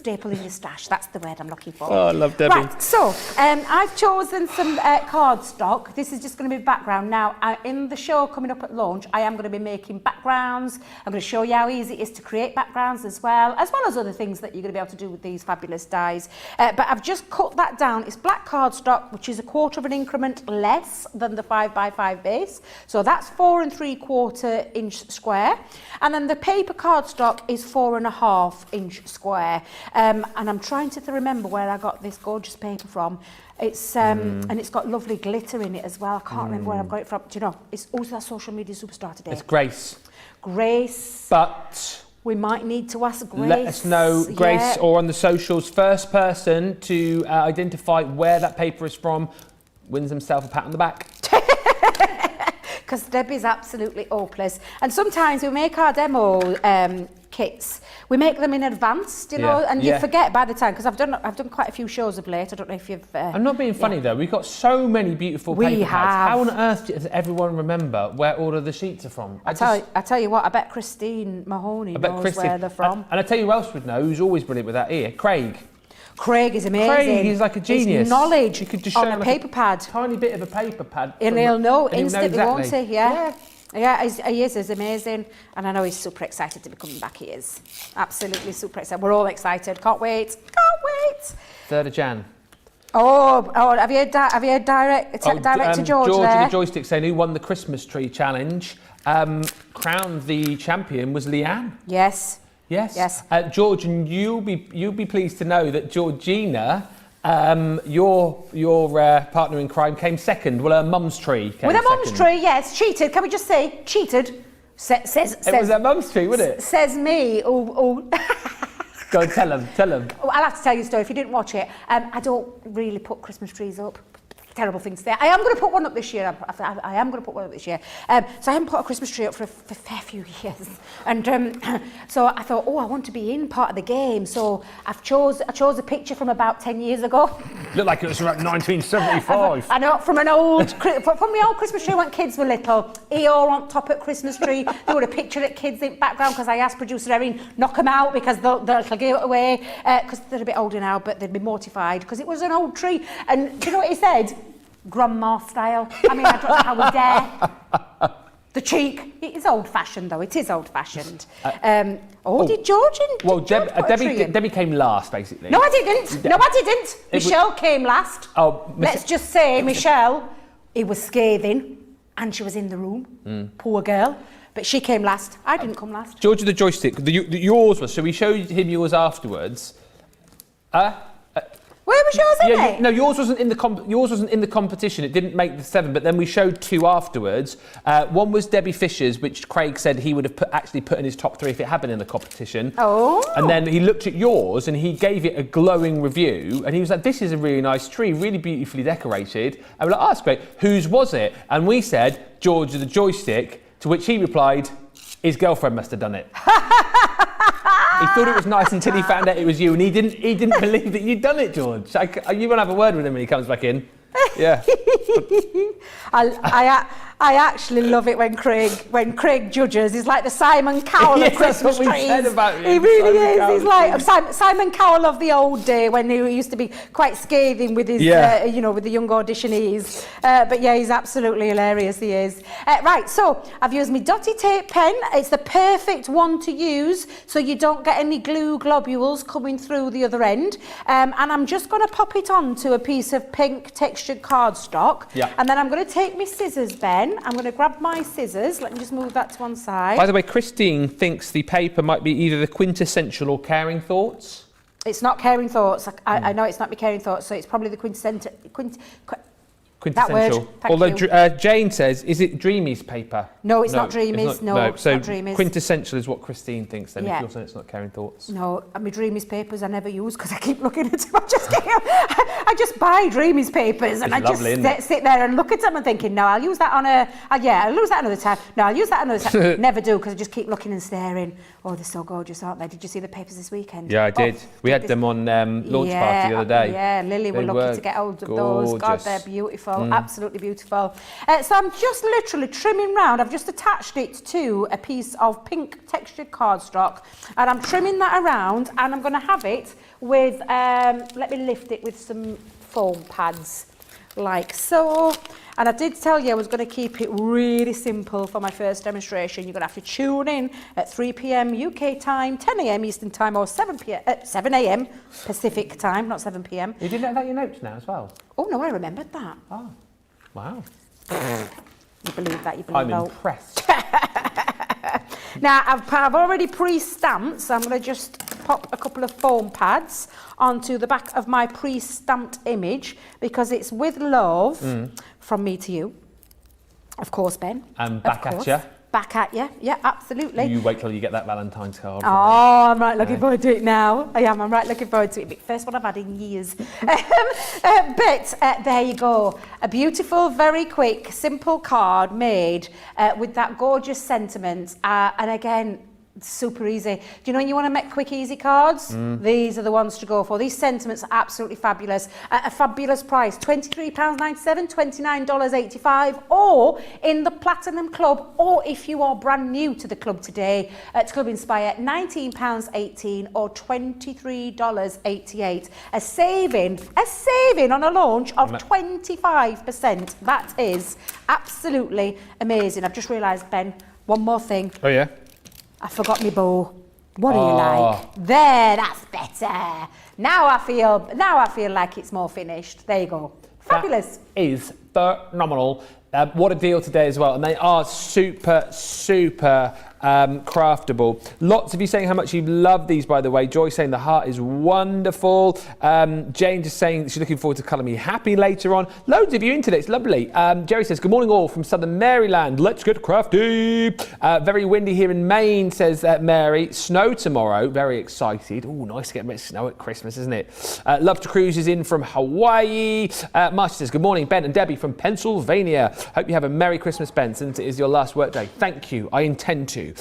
S1: Staple in your stash. That's the word I'm looking for.
S2: Oh, I love Debbie.
S1: Right, so I've chosen some cardstock. This is just going to be background. Now, in the show coming up at launch, I am going to be making backgrounds. I'm going to show you how easy it is to create backgrounds as well as other things that you're going to be able to do with these fabulous dies. But I've just cut that down. It's black cardstock, which is 1/4 of an increment less than the 5x5 base. So that's 4 3/4 inch square. And then the paper cardstock is 4.5 inch square. And I'm trying to remember where I got this gorgeous paper from. It's and it's got lovely glitter in it as well. I can't remember where I've got it from. Do you know? It's also a social media superstar today.
S2: It's Grace.
S1: Grace.
S2: But
S1: we might need to ask Grace.
S2: let us know, Grace,
S1: yeah.
S2: or on the socials, first person to identify where that paper is from wins himself a pat on the back.
S1: Because Debbie's absolutely hopeless. And sometimes we make our demo kits. We make them in advance, you know, and you forget by the time, because I've done quite a few shows of late. I don't know if you've...
S2: I'm not being funny though, we've got so many beautiful paper pads. How on earth does everyone remember where all of the sheets are from?
S1: I tell you what, I bet Christine Mahoney knows where they're from.
S2: And I tell you who else would know, who's always brilliant with that ear, Craig.
S1: Craig is amazing.
S2: Craig is like a genius.
S1: His knowledge
S2: you could just
S1: on
S2: show
S1: a
S2: him
S1: paper pad.
S2: Tiny bit of a paper pad.
S1: And he'll know instantly, won't he?
S2: Yeah.
S1: Yeah, he is. He's amazing. And I know he's super excited to be coming back. He is. Absolutely super excited. We're all excited. Can't wait. Can't wait.
S2: 3rd of Jan.
S1: Oh, have you heard direct to George
S2: George
S1: there?
S2: of the Joystick saying who won the Christmas tree challenge. Crowned the champion was Leanne.
S1: Yes.
S2: Yes. George, and you'll be pleased to know that Georgina, your partner in crime, came second. Well, her mum's tree came
S1: with her mum's
S2: second.
S1: tree, yes, cheated. Can we just say cheated? Says
S2: it was her mum's tree, wasn't it?
S1: Says me. Oh.
S2: Go on, tell him.
S1: Oh, I'll have to tell you a story if you didn't watch it. I don't really put Christmas trees up. Terrible thing to say. I am going to put one up this year. I am going to put one up this year. So I haven't put a Christmas tree up for a fair few years. And so I thought, I want to be in part of the game. So I chose a picture from about 10 years ago.
S2: Looked like it was around 1975.
S1: I know, from my old Christmas tree when kids were little. Eeyore on top at Christmas tree. They would have picture at kids in background because I asked producer Erin, knock them out because they'll give it away. Because they're a bit older now, but they'd be mortified because it was an old tree. And do you know what he said? Grandma style. I mean, I don't know how we dare. The cheek. It is old-fashioned, though. It is old-fashioned. Did George and...
S2: Well, Debbie came last, basically.
S1: No, I didn't. Michelle came last.
S2: Oh,
S1: Let's just say, Michelle, it was scathing, and she was in the room. Poor girl. But she came last. I didn't come last.
S2: George of the Joystick, yours was... So we showed him yours afterwards.
S1: Where was yours in it?
S2: No, yours wasn't in the competition. It didn't make the 7, but then we showed 2 afterwards. One was Debbie Fisher's, which Craig said he would have actually put in his top 3 if it had been in the competition.
S1: Oh.
S2: And then he looked at yours and he gave it a glowing review. And he was like, this is a really nice tree, really beautifully decorated. And we're like, that's great. Whose was it? And we said, George of the Joystick, to which he replied, his girlfriend must have done it. He thought it was nice until he found out it was you, and he didn't believe that you'd done it, George. You want to have a word with him when he comes back in? Yeah.
S1: I actually love it when Craig judges. He's like the Simon Cowell
S2: Yes,
S1: of Christmas
S2: that's what we
S1: trees.
S2: said about him.
S1: He really
S2: Simon
S1: is.
S2: Cowell
S1: He's like Simon Cowell of the old day when he used to be quite scathing with his, with the young auditionees. But yeah, he's absolutely hilarious. He is. Right, so I've used my dotty tape pen. It's the perfect one to use, so you don't get any glue globules coming through the other end. And I'm just going to pop it onto a piece of pink textured cardstock.
S2: Yeah.
S1: And then I'm going to take my scissors, Ben. I'm going to grab my scissors. Let me just move that to one side.
S2: By the way, Christine thinks the paper might be either the quintessential or Caring Thoughts.
S1: It's not Caring Thoughts. I know it's not my Caring Thoughts, so it's probably the quintessential.
S2: Quintessential.
S1: Thank
S2: Although
S1: you.
S2: Jane says, is it Dreamy's paper?
S1: No, it's not Dreamy's. No, it's
S2: so
S1: not Dreamy's.
S2: quintessential is what Christine thinks then,
S1: Yeah.
S2: if you're saying it's not Caring Thoughts.
S1: No, my Dreamy's papers I never use because I keep looking at them. I just buy Dreamy's papers and
S2: It's
S1: I
S2: lovely, isn't it?
S1: just sit there and look at them and thinking, no, I'll use that on I'll use that another time. No, I'll use that another time. Never do because I just keep looking and staring. Oh, they're so gorgeous, aren't they? Did you see the papers this weekend?
S2: Yeah, I did. We had them on launch party the other day.
S1: Yeah, Lily were
S2: They
S1: lucky
S2: were
S1: to get hold of those. God,
S2: gorgeous.
S1: they're beautiful, absolutely beautiful. So I'm just literally trimming round. I've just attached it to a piece of pink textured cardstock, and I'm trimming that around, and I'm going to have it with, let me lift it with some foam pads, like so. And I did tell you I was going to keep it really simple for my first demonstration. You're going to have to tune in at 3 p.m. UK time, 10 a.m. Eastern time, or 7 a.m. Pacific time, not 7 p.m.
S2: You did know about your notes now as well?
S1: Oh no, I remembered that.
S2: Oh, wow.
S1: You believe that? You believe
S2: I'm
S1: that?
S2: impressed.
S1: Now, I've already pre-stamped, so I'm going to just pop a couple of foam pads onto the back of my pre-stamped image because it's with love from me to you. Of course, Ben.
S2: And back
S1: Of
S2: at
S1: course.
S2: you.
S1: Back at you. Yeah, absolutely.
S2: You wait till you get that Valentine's card.
S1: Oh, I'm right looking forward to it now. I am. I'm right looking forward to it. First one I've had in years. But there you go. A beautiful, very quick, simple card made with that gorgeous sentiment. And again, super easy. Do you know when you want to make quick, easy cards? These are the ones to go for. These sentiments are absolutely fabulous. At a fabulous price, £23.97, $29.85, or in the Platinum Club, or if you are brand new to the club today, at Club Inspire, £19.18 or $23.88. A saving on a launch of 25%. That is absolutely amazing. I've just realised, Ben, one more thing.
S2: Oh, yeah?
S1: I forgot my bow. What do you like? There, that's better. Now I feel like it's more finished. There you go. Fabulous.
S2: That is phenomenal. What a deal today as well. And they are super craftable. Lots of you saying how much you love these, by the way. Joy saying the heart is wonderful. Jane just saying she's looking forward to Colour Me Happy later on. Loads of you into this. Lovely. Jerry says, good morning all from Southern Maryland. Let's get crafty. Very windy here in Maine, says Mary. Snow tomorrow. Very excited. Oh, nice to get a bit of snow at Christmas, isn't it? Love to Cruise is in from Hawaii. Marcia says, good morning, Ben and Debbie from Pennsylvania. Hope you have a Merry Christmas, Ben, since it is your last work day. Thank you. I intend to.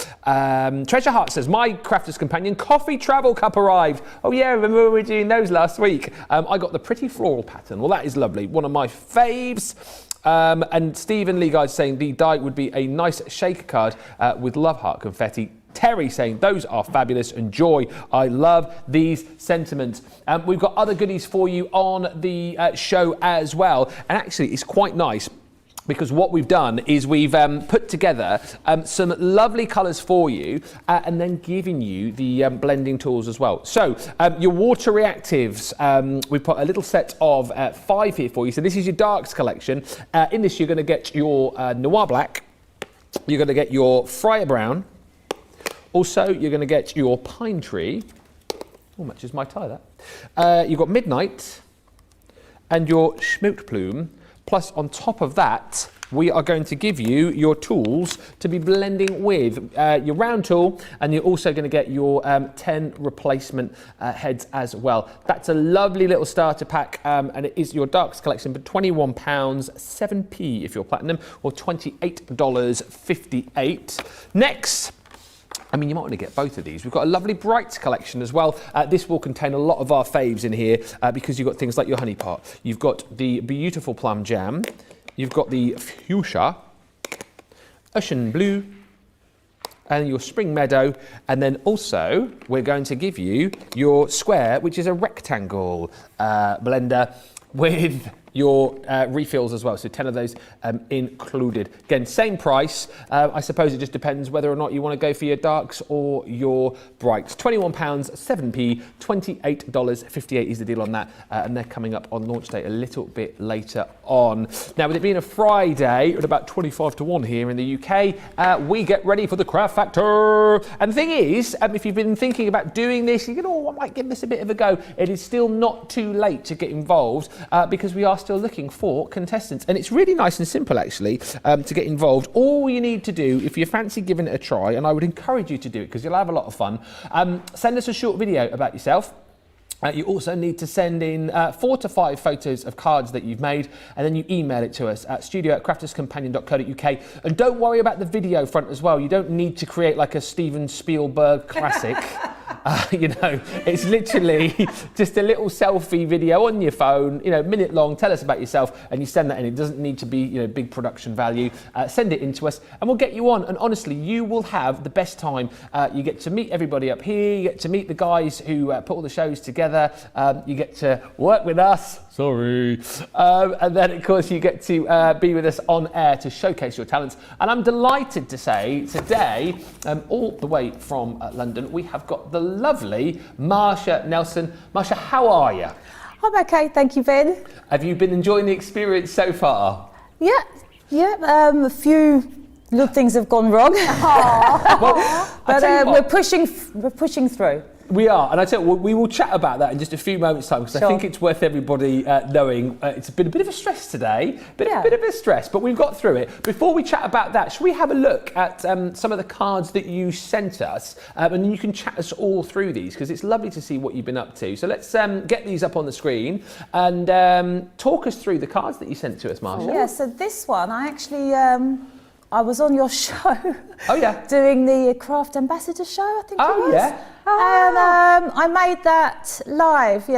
S2: Treasure Heart says, my Crafter's Companion coffee travel cup arrived. Oh yeah, remember we were doing those last week? I got the pretty floral pattern. Well, that is lovely. One of my faves. And Stephen Lee Guy saying the die would be a nice shaker card with love heart confetti. Terry saying those are fabulous, and Joy, I love these sentiments. We've got other goodies for you on the show as well, and actually it's quite nice because what we've done is we've put together some lovely colours for you and then given you the blending tools as well. So your water reactives, we've put a little set of 5 here for you. So this is your darks collection. In this you're going to get your Noir Black, you're going to get your Friar Brown, also you're going to get your Pine Tree, oh matches my tie that, you've got Midnight and your Schmoot Plume. Plus, on top of that, we are going to give you your tools to be blending with. Your round tool, and you're also going to get your 10 replacement heads as well. That's a lovely little starter pack, and it is your darks collection for £21, 7p if you're platinum, or $28.58. Next, I mean, you might want to get both of these. We've got a lovely brights collection as well. This will contain a lot of our faves in here because you've got things like your honey pot. You've got the beautiful plum jam. You've got the fuchsia. ocean blue, and your spring meadow, and then also we're going to give you your square, which is a rectangle blender with your refills as well, so 10 of those included. Again, same price. I suppose it just depends whether or not you want to go for your darks or your brights. £21, 7p, $28.58 is the deal on that, and they're coming up on launch day a little bit later on. Now, with it being a Friday at about 25 to 1 here in the UK, we get ready for the Craft Factor. And the thing is, if you've been thinking about doing this, you know, I might give this a bit of a go. It is still not too late to get involved because we are still looking for contestants, and it's really nice and simple actually to get involved. All you need to do, if you fancy giving it a try, and I would encourage you to do it because you'll have a lot of fun, send us a short video about yourself. You also need to send in 4 to 5 photos of cards that you've made, and then you email it to us at studio@crafterscompanion.co.uk. And don't worry about the video front as well. You don't need to create like a Steven Spielberg classic. You know, it's literally just a little selfie video on your phone, you know, minute long. Tell us about yourself, and you send that in. It doesn't need to be, you know, big production value. Send it in to us, and we'll get you on. And honestly, you will have the best time. You get to meet everybody up here. You get to meet the guys who put all the shows together. You get to work with us. Sorry. And then, of course, you get to be with us on air to showcase your talents. And I'm delighted to say today, all the way from London, we have got the lovely Marsha Nelson. Marsha, how are you?
S3: I'm okay, thank you, Ben.
S2: Have you been enjoying the experience so far?
S3: Yeah. A few little things have gone wrong.
S2: Well,
S3: but we're pushing through.
S2: We are, and I tell you, we will chat about that in just a few moments' time, because
S3: Sure.
S2: I think it's worth everybody knowing. It's been a bit of a stress today, bit of a stress, but we've got through it. Before we chat about that, should we have a look at some of the cards that you sent us, and you can chat us all through these, because it's lovely to see what you've been up to. So let's get these up on the screen and talk us through the cards that you sent to us, Marsha.
S3: Yeah, so this one, I actually, I was on your show.
S2: Oh, yeah.
S3: Doing the Craft Ambassador show, I think it was.
S2: Oh, yeah.
S3: And I made that live,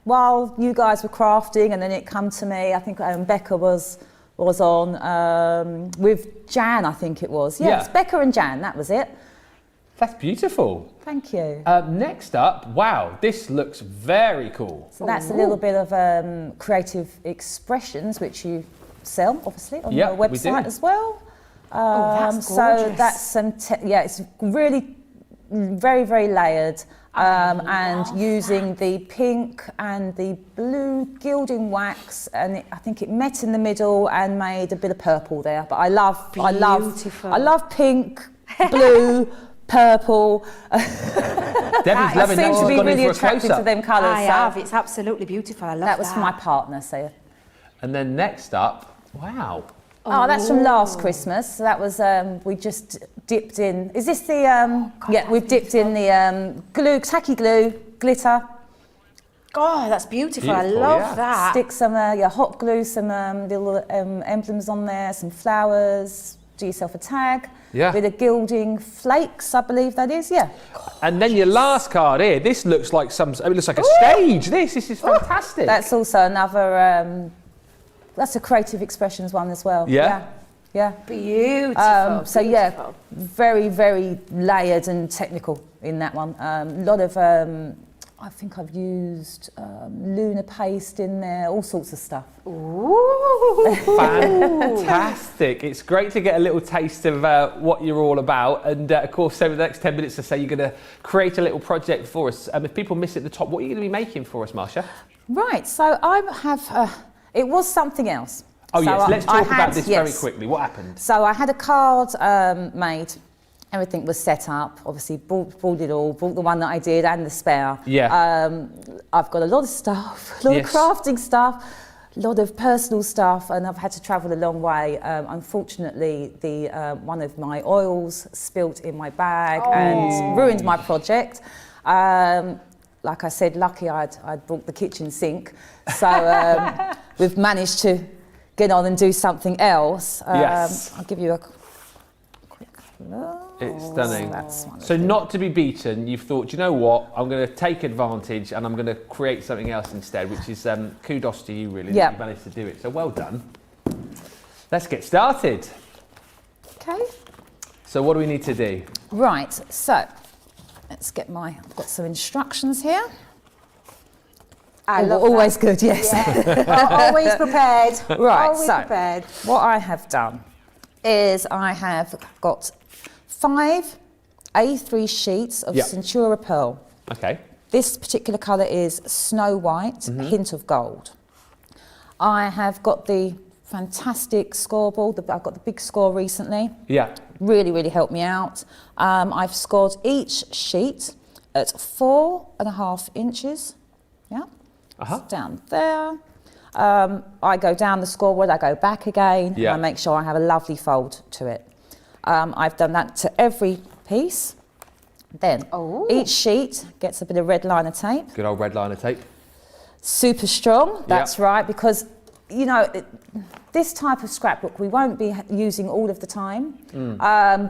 S3: while you guys were crafting, and then it come to me. I think Becca was on with Jan, I think it was. Yes,
S2: Yeah.
S3: Becca and Jan, that was it.
S2: That's beautiful.
S3: Thank you.
S2: Next up, wow, this looks very cool.
S3: So that's a little bit of creative expressions, which you sell, obviously, on your
S2: we do.
S3: website as well.
S1: That's
S3: so
S1: gorgeous.
S3: that's some, it's really very, very layered, and using the pink and the blue gilding wax, and I think it met in the middle and made a bit of purple there. But I love pink, blue, purple.
S2: Debbie's loving that.
S3: I seem
S2: She's
S3: to be
S2: gone in
S3: really
S2: for a
S3: attracted to
S2: close-up.
S3: them colours.
S1: I
S3: so
S1: have. It's absolutely beautiful. I love that.
S3: that was for my partner, so.
S2: And then next up, wow.
S3: Oh, that's from last Christmas. So that was, we just dipped in. Is this the, we've dipped in the glue, tacky glue, glitter.
S1: God, that's beautiful. I
S2: Beautiful,
S1: love
S2: yeah.
S1: that.
S3: Stick some hot glue, some little emblems on there, some flowers. Do yourself a tag.
S2: Yeah.
S3: Bit of gilding flakes, I believe that is. Yeah.
S2: And then your last card here, this looks like it looks like a stage. This is fantastic.
S3: That's also another. That's a creative expressions one as well.
S2: Yeah?
S3: Yeah.
S1: Beautiful.
S3: So yeah, very, very layered and technical in that one. A lot of, I think I've used lunar paste in there, all sorts of stuff.
S1: Ooh.
S2: Fantastic. It's great to get a little taste of what you're all about. And of course, over the next 10 minutes or so, you're going to create a little project for us. If people miss it at the top, what are you going to be making for us, Marsha?
S3: Right, so I have, it was something else.
S2: Oh,
S3: So
S2: yes. Let's
S3: I
S2: talk about
S3: had-
S2: this
S3: yes.
S2: very quickly. What happened?
S3: So I had a card made, everything was set up, obviously bought it all, bought the one that I did and the spare.
S2: Yeah.
S3: I've got a lot of stuff, a lot of crafting stuff, a lot of personal stuff, and I've had to travel a long way. Unfortunately, one of my oils spilt in my bag and ruined my project. Like I said, lucky I'd bought the kitchen sink. So we've managed to get on and do something else.
S2: Yes.
S3: I'll give you a quick look.
S2: It's stunning.
S3: That's one.
S2: So not to be beaten, you've thought, do you know what? I'm going to take advantage and I'm going to create something else instead, which is kudos to you, really,
S3: Yeah.
S2: that you managed to do it. So well done. Let's get started.
S3: Okay.
S2: So what do we need to do?
S3: Right, so let's get I've got some instructions here.
S1: I love
S3: always
S1: that.
S3: good, yes.
S1: Yeah. Always prepared.
S3: Right,
S1: Always
S3: so
S1: prepared.
S3: what I have done is I have got 5 A3 sheets of Centura Pearl.
S2: Okay.
S3: This particular colour is Snow White, a hint of gold. I have got the fantastic scoreboard. I've got the big score recently.
S2: Yeah.
S3: Really, really helped me out. I've scored each sheet at 4.5 inches. Yeah. It's down there. I go down the scoreboard, I go back again, and I make sure I have a lovely fold to it. I've done that to every piece. Then each sheet gets a bit of red liner tape.
S2: Good old red liner tape.
S3: Super strong, that's right, because you know, this type of scrapbook we won't be using all of the time,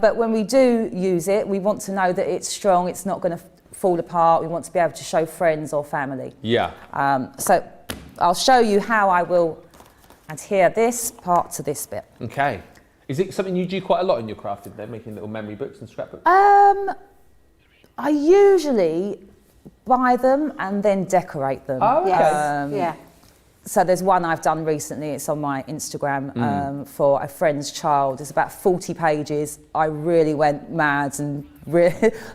S3: but when we do use it, we want to know that it's strong, it's not going to fall apart, we want to be able to show friends or family.
S2: Yeah.
S3: So I'll show you how I will adhere this part to this bit.
S2: Okay. Is it something you do quite a lot in your crafting then, making little memory books and scrapbooks?
S3: I usually buy them and then decorate them.
S2: Oh, okay.
S1: Yeah.
S3: So there's one I've done recently, it's on my Instagram, for a friend's child. It's about 40 pages. I really went mad and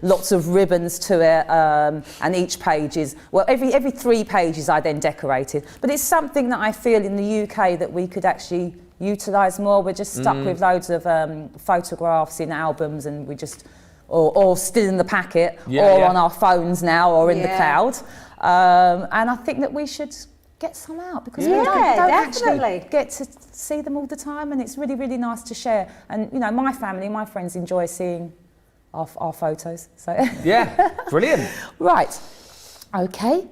S3: lots of ribbons to it, and each page is, well, every 3 pages I then decorated. But it's something that I feel in the UK that we could actually utilise more. We're just stuck with loads of photographs in albums, and we just, or still in the packet, on our phones now, or in the cloud. And I think that we should get some out, because we don't actually get to see them all the time, and it's really, really nice to share. And you know, my family, my friends enjoy seeing our photos. So
S2: yeah, brilliant.
S3: Right, okay.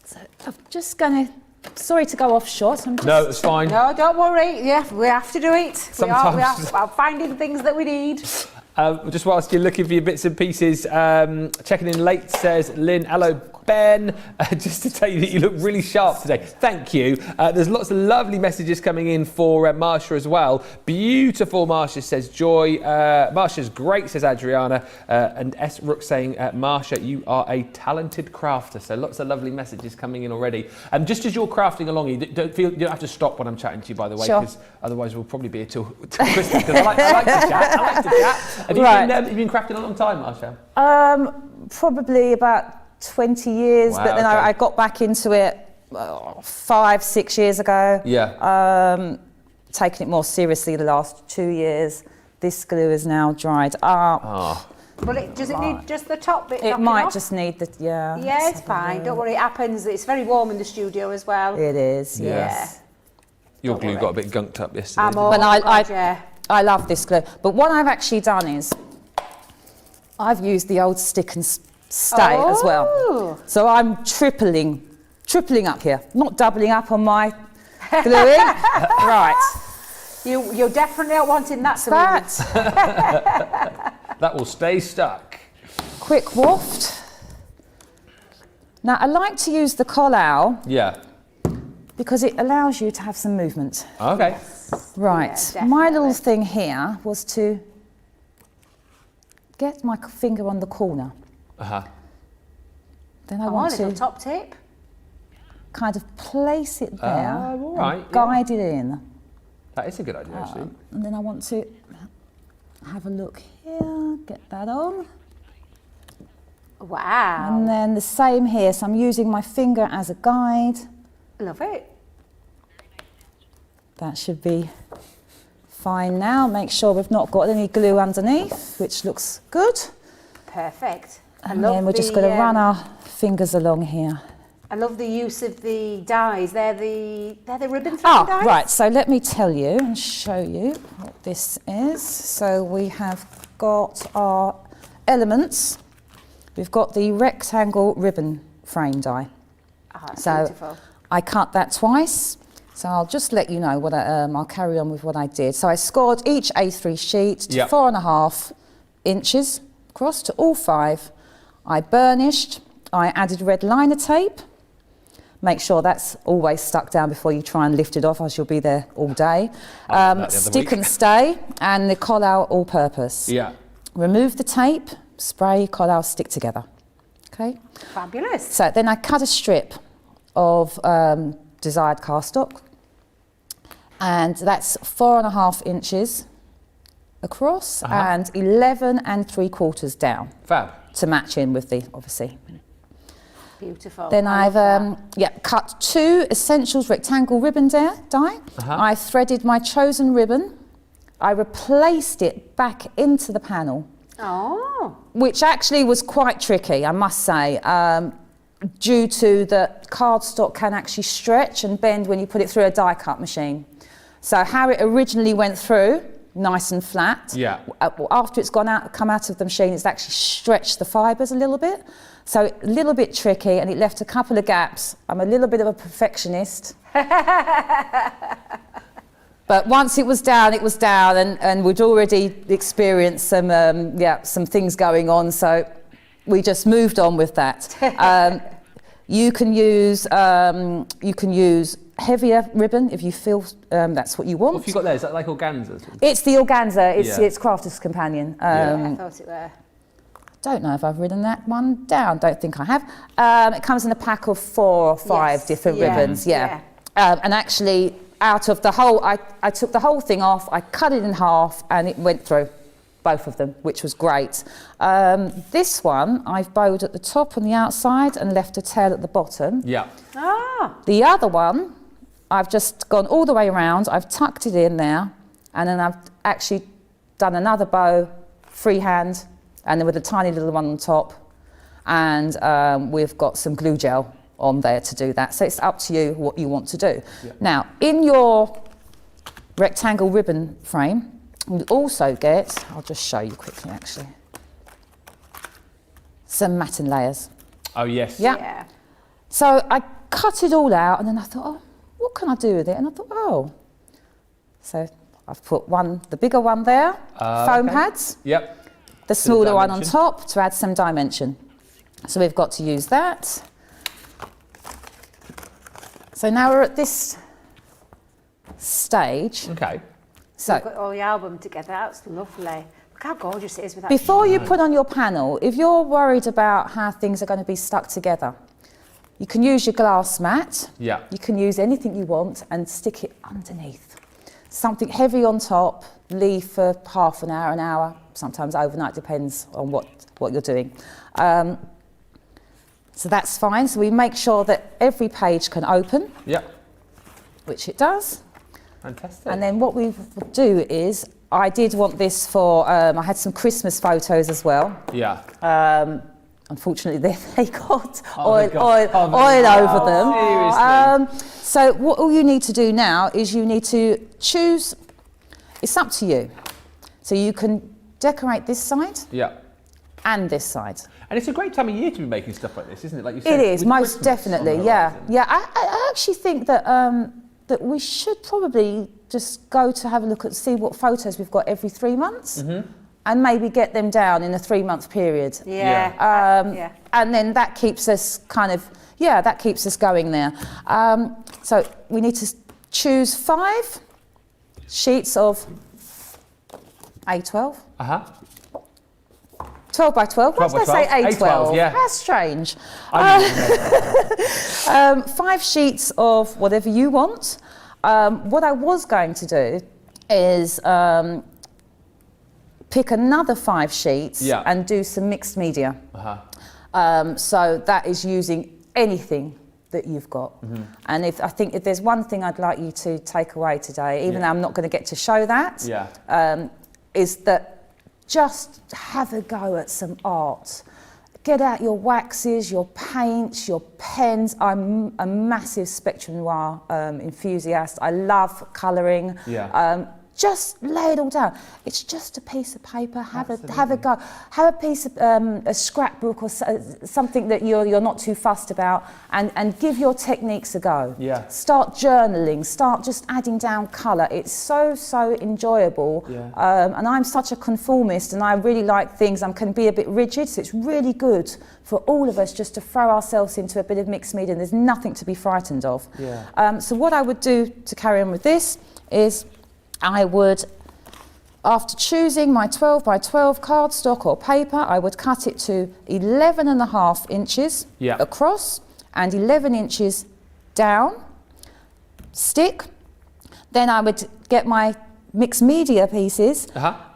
S3: So I'm just gonna. Sorry to go off short.
S2: No, it's fine.
S1: No, don't worry. Yeah, we have to do it.
S2: Sometimes.
S1: We are finding things that we need.
S2: Just whilst you're looking for your bits and pieces, checking in late says Lynn, hello Ben, just to tell you that you look really sharp today. Thank you. There's lots of lovely messages coming in for Marsha as well. Beautiful, Marsha, says Joy. Marsha's great, says Adriana. And S. Rook saying, Marsha, you are a talented crafter. So lots of lovely messages coming in already. Just as you're crafting along, you don't have to stop when I'm chatting to you, by the way, because otherwise we'll probably be here till Christmas, because I like to chat. I like to chat. Have you been crafting a long time, Marsha?
S3: Probably about 20 years,
S2: wow,
S3: but then I got back into it 5-6 years ago.
S2: Yeah.
S3: Taking it more seriously the last 2 years. This glue is now dried up.
S2: Oh.
S1: Well, does it need just the top bit?
S3: It might just need the,
S1: Yeah, it's fine. Don't worry, it happens. It's very warm in the studio as well.
S3: It is,
S1: yes.
S2: Your glue got a bit gunked up yesterday.
S3: I love this glue. But what I've actually done is I've used the old stick and stay as well. So I'm tripling up here, not doubling up on my gluing. Right.
S1: You're definitely not wanting that to
S2: That will stay stuck.
S3: Quick waft. Now I like to use the collar because it allows you to have some movement.
S2: Okay.
S3: Right.
S1: Yeah,
S3: my little thing here was to get my finger on the corner. Then I want to
S1: top tip.
S3: kind of place it there,
S2: all right,
S3: and guide it in.
S2: That is a good idea, actually.
S3: And then I want to have a look here, get that on.
S1: Wow.
S3: And then the same here, so I'm using my finger as a guide.
S1: Love it.
S3: That should be fine now. Make sure we've not got any glue underneath, which looks good.
S1: Perfect.
S3: And then we're just going to run our fingers along here.
S1: I love the use of the dies. They're the ribbon threading dies.
S3: Right, so let me tell you and show you what this is. So we have got our elements. We've got the rectangle ribbon frame die.
S1: That's
S3: so
S1: beautiful.
S3: I cut that twice. So I'll just let you know what I'll carry on with what I did. So I scored each A3 sheet to 4.5 inches across to all 5. I burnished, I added red liner tape, Make sure that's always stuck down before you try and lift it off, as you'll be there all day. Stick and stay, and the collar all-purpose.
S2: Yeah.
S3: Remove the tape, spray, collar, stick together. Okay.
S1: Fabulous.
S3: So then I cut a strip of desired cardstock, and that's 4.5 inches across and 11 3/4 down.
S2: Fab.
S3: To match in with the, obviously.
S1: Beautiful.
S3: Then I've cut 2 Essentials rectangle ribbon die. I threaded my chosen ribbon. I replaced it back into the panel.
S1: Oh.
S3: Which actually was quite tricky, I must say, due to the cardstock can actually stretch and bend when you put it through a die cut machine. So how it originally went through, nice and flat.
S2: Yeah.
S3: After it's come out of the machine, it's actually stretched the fibres a little bit. So a little bit tricky, and it left a couple of gaps. I'm a little bit of a perfectionist. But once it was down, and we'd already experienced some things going on, so we just moved on with that. You can use heavier ribbon if you feel that's what you want.
S2: What have you got there? Is that like organza?
S3: It's the organza. It's Crafter's Companion.
S1: I thought it were.
S3: Don't know if I've written that one down. Don't think I have. It comes in a pack of 4 or 5 different ribbons. Yeah. And actually, out of the whole, I took the whole thing off. I cut it in half, and it went through both of them, which was great. This one I've bowed at the top and the outside and left a tail at the bottom.
S2: Yeah.
S1: Ah.
S3: The other one, I've just gone all the way around. I've tucked it in there, and then I've actually done another bow freehand, and then with a tiny little one on top, and we've got some glue gel on there to do that. So it's up to you what you want to do. Yeah. Now, in your rectangle ribbon frame, you also get, I'll just show you quickly actually, some matting layers.
S2: Oh yes.
S3: Yeah. So I cut it all out, and then I thought, oh, what can I do with it? And I thought, oh. So I've put the bigger one there, foam pads.
S2: Yep.
S3: The smaller one on top to add some dimension. So we've got to use that. So now we're at this stage.
S2: Okay.
S1: So we've got all the album together. That's lovely. Look how gorgeous it is with that.
S3: Before you put on your panel, if you're worried about how things are going to be stuck together, you can use your glass mat.
S2: Yeah.
S3: You can use anything you want and stick it underneath. Something heavy on top, leave for half an hour, sometimes overnight, depends on what you're doing. So that's fine. So we make sure that every page can open.
S2: Yep.
S3: Which it does.
S2: Fantastic.
S3: And then what we do is, I did want this for, I had some Christmas photos as well.
S2: Yeah.
S3: Unfortunately, they got oil over them.
S2: Seriously.
S3: So what all you need to do now is you need to choose, it's up to you. So you can decorate this side and this side.
S2: And it's a great time of year to be making stuff like this, isn't it? Like you said,
S3: it is, most
S2: Christmas
S3: definitely, yeah. I actually think that that we should probably just go to have a look at, see what photos we've got every 3 months. Mm-hmm. And maybe get them down in a 3-month period.
S1: Yeah.
S3: And then that keeps us that keeps us going there. So we need to choose 5 sheets of A12. 12 by 12. Why did I say A12?
S2: A12, yeah.
S3: That's strange. 5 sheets of whatever you want. What I was going to do is pick another 5 sheets and do some mixed media. So that is using anything that you've got. Mm-hmm. And I think if there's one thing I'd like you to take away today, even though I'm not going to get to show that, is that just have a go at some art. Get out your waxes, your paints, your pens. I'm a massive Spectrum Noir enthusiast. I love colouring. just lay it all down. It's just a piece of paper. Have a go. Have a piece of a scrapbook or something that you're not too fussed about, and give your techniques a go.
S2: Yeah.
S3: Start journaling. Start just adding down colour. It's so enjoyable.
S2: Yeah.
S3: And I'm such a conformist, and I really like things. I can be a bit rigid, so it's really good for all of us just to throw ourselves into a bit of mixed media. And there's nothing to be frightened of.
S2: Yeah.
S3: So what I would do to carry on with this is I would, after choosing my 12 by 12 cardstock or paper, I would cut it to 11.5 inches across and 11 inches down, stick. Then I would get my mixed media pieces,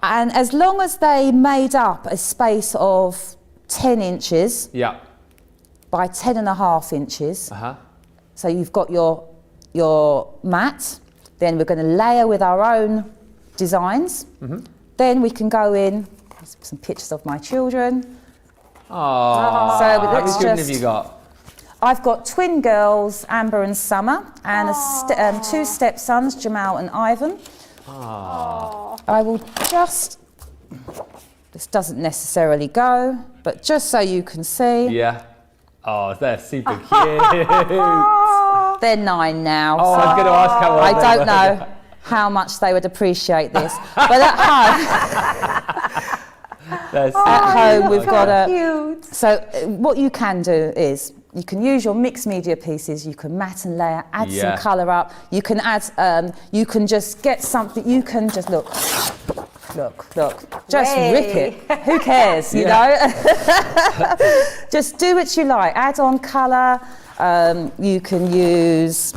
S3: and as long as they made up a space of 10 inches by 10.5 inches, so you've got your mat. Then we're going to layer with our own designs. Then we can go in, some pictures of my children.
S2: Oh,
S3: so
S2: how many children have you got?
S3: I've got twin girls, Amber and Summer, and two stepsons, Jamal and Ivan. I will just, this doesn't necessarily go, but just so you can see.
S2: Yeah. Oh, they're super cute.
S3: They're 9 now.
S2: Oh,
S3: so
S2: I was going to ask how old
S3: I
S2: they
S3: don't
S2: were.
S3: know how much they would appreciate this. But at home we've got a...
S1: Cute.
S3: So what you can do is, you can use your mixed media pieces, you can mat and layer, add some colour up, you can add, you can just get something, you can just look, just rip it. Who cares, you know? Just do what you like, add on colour. You can use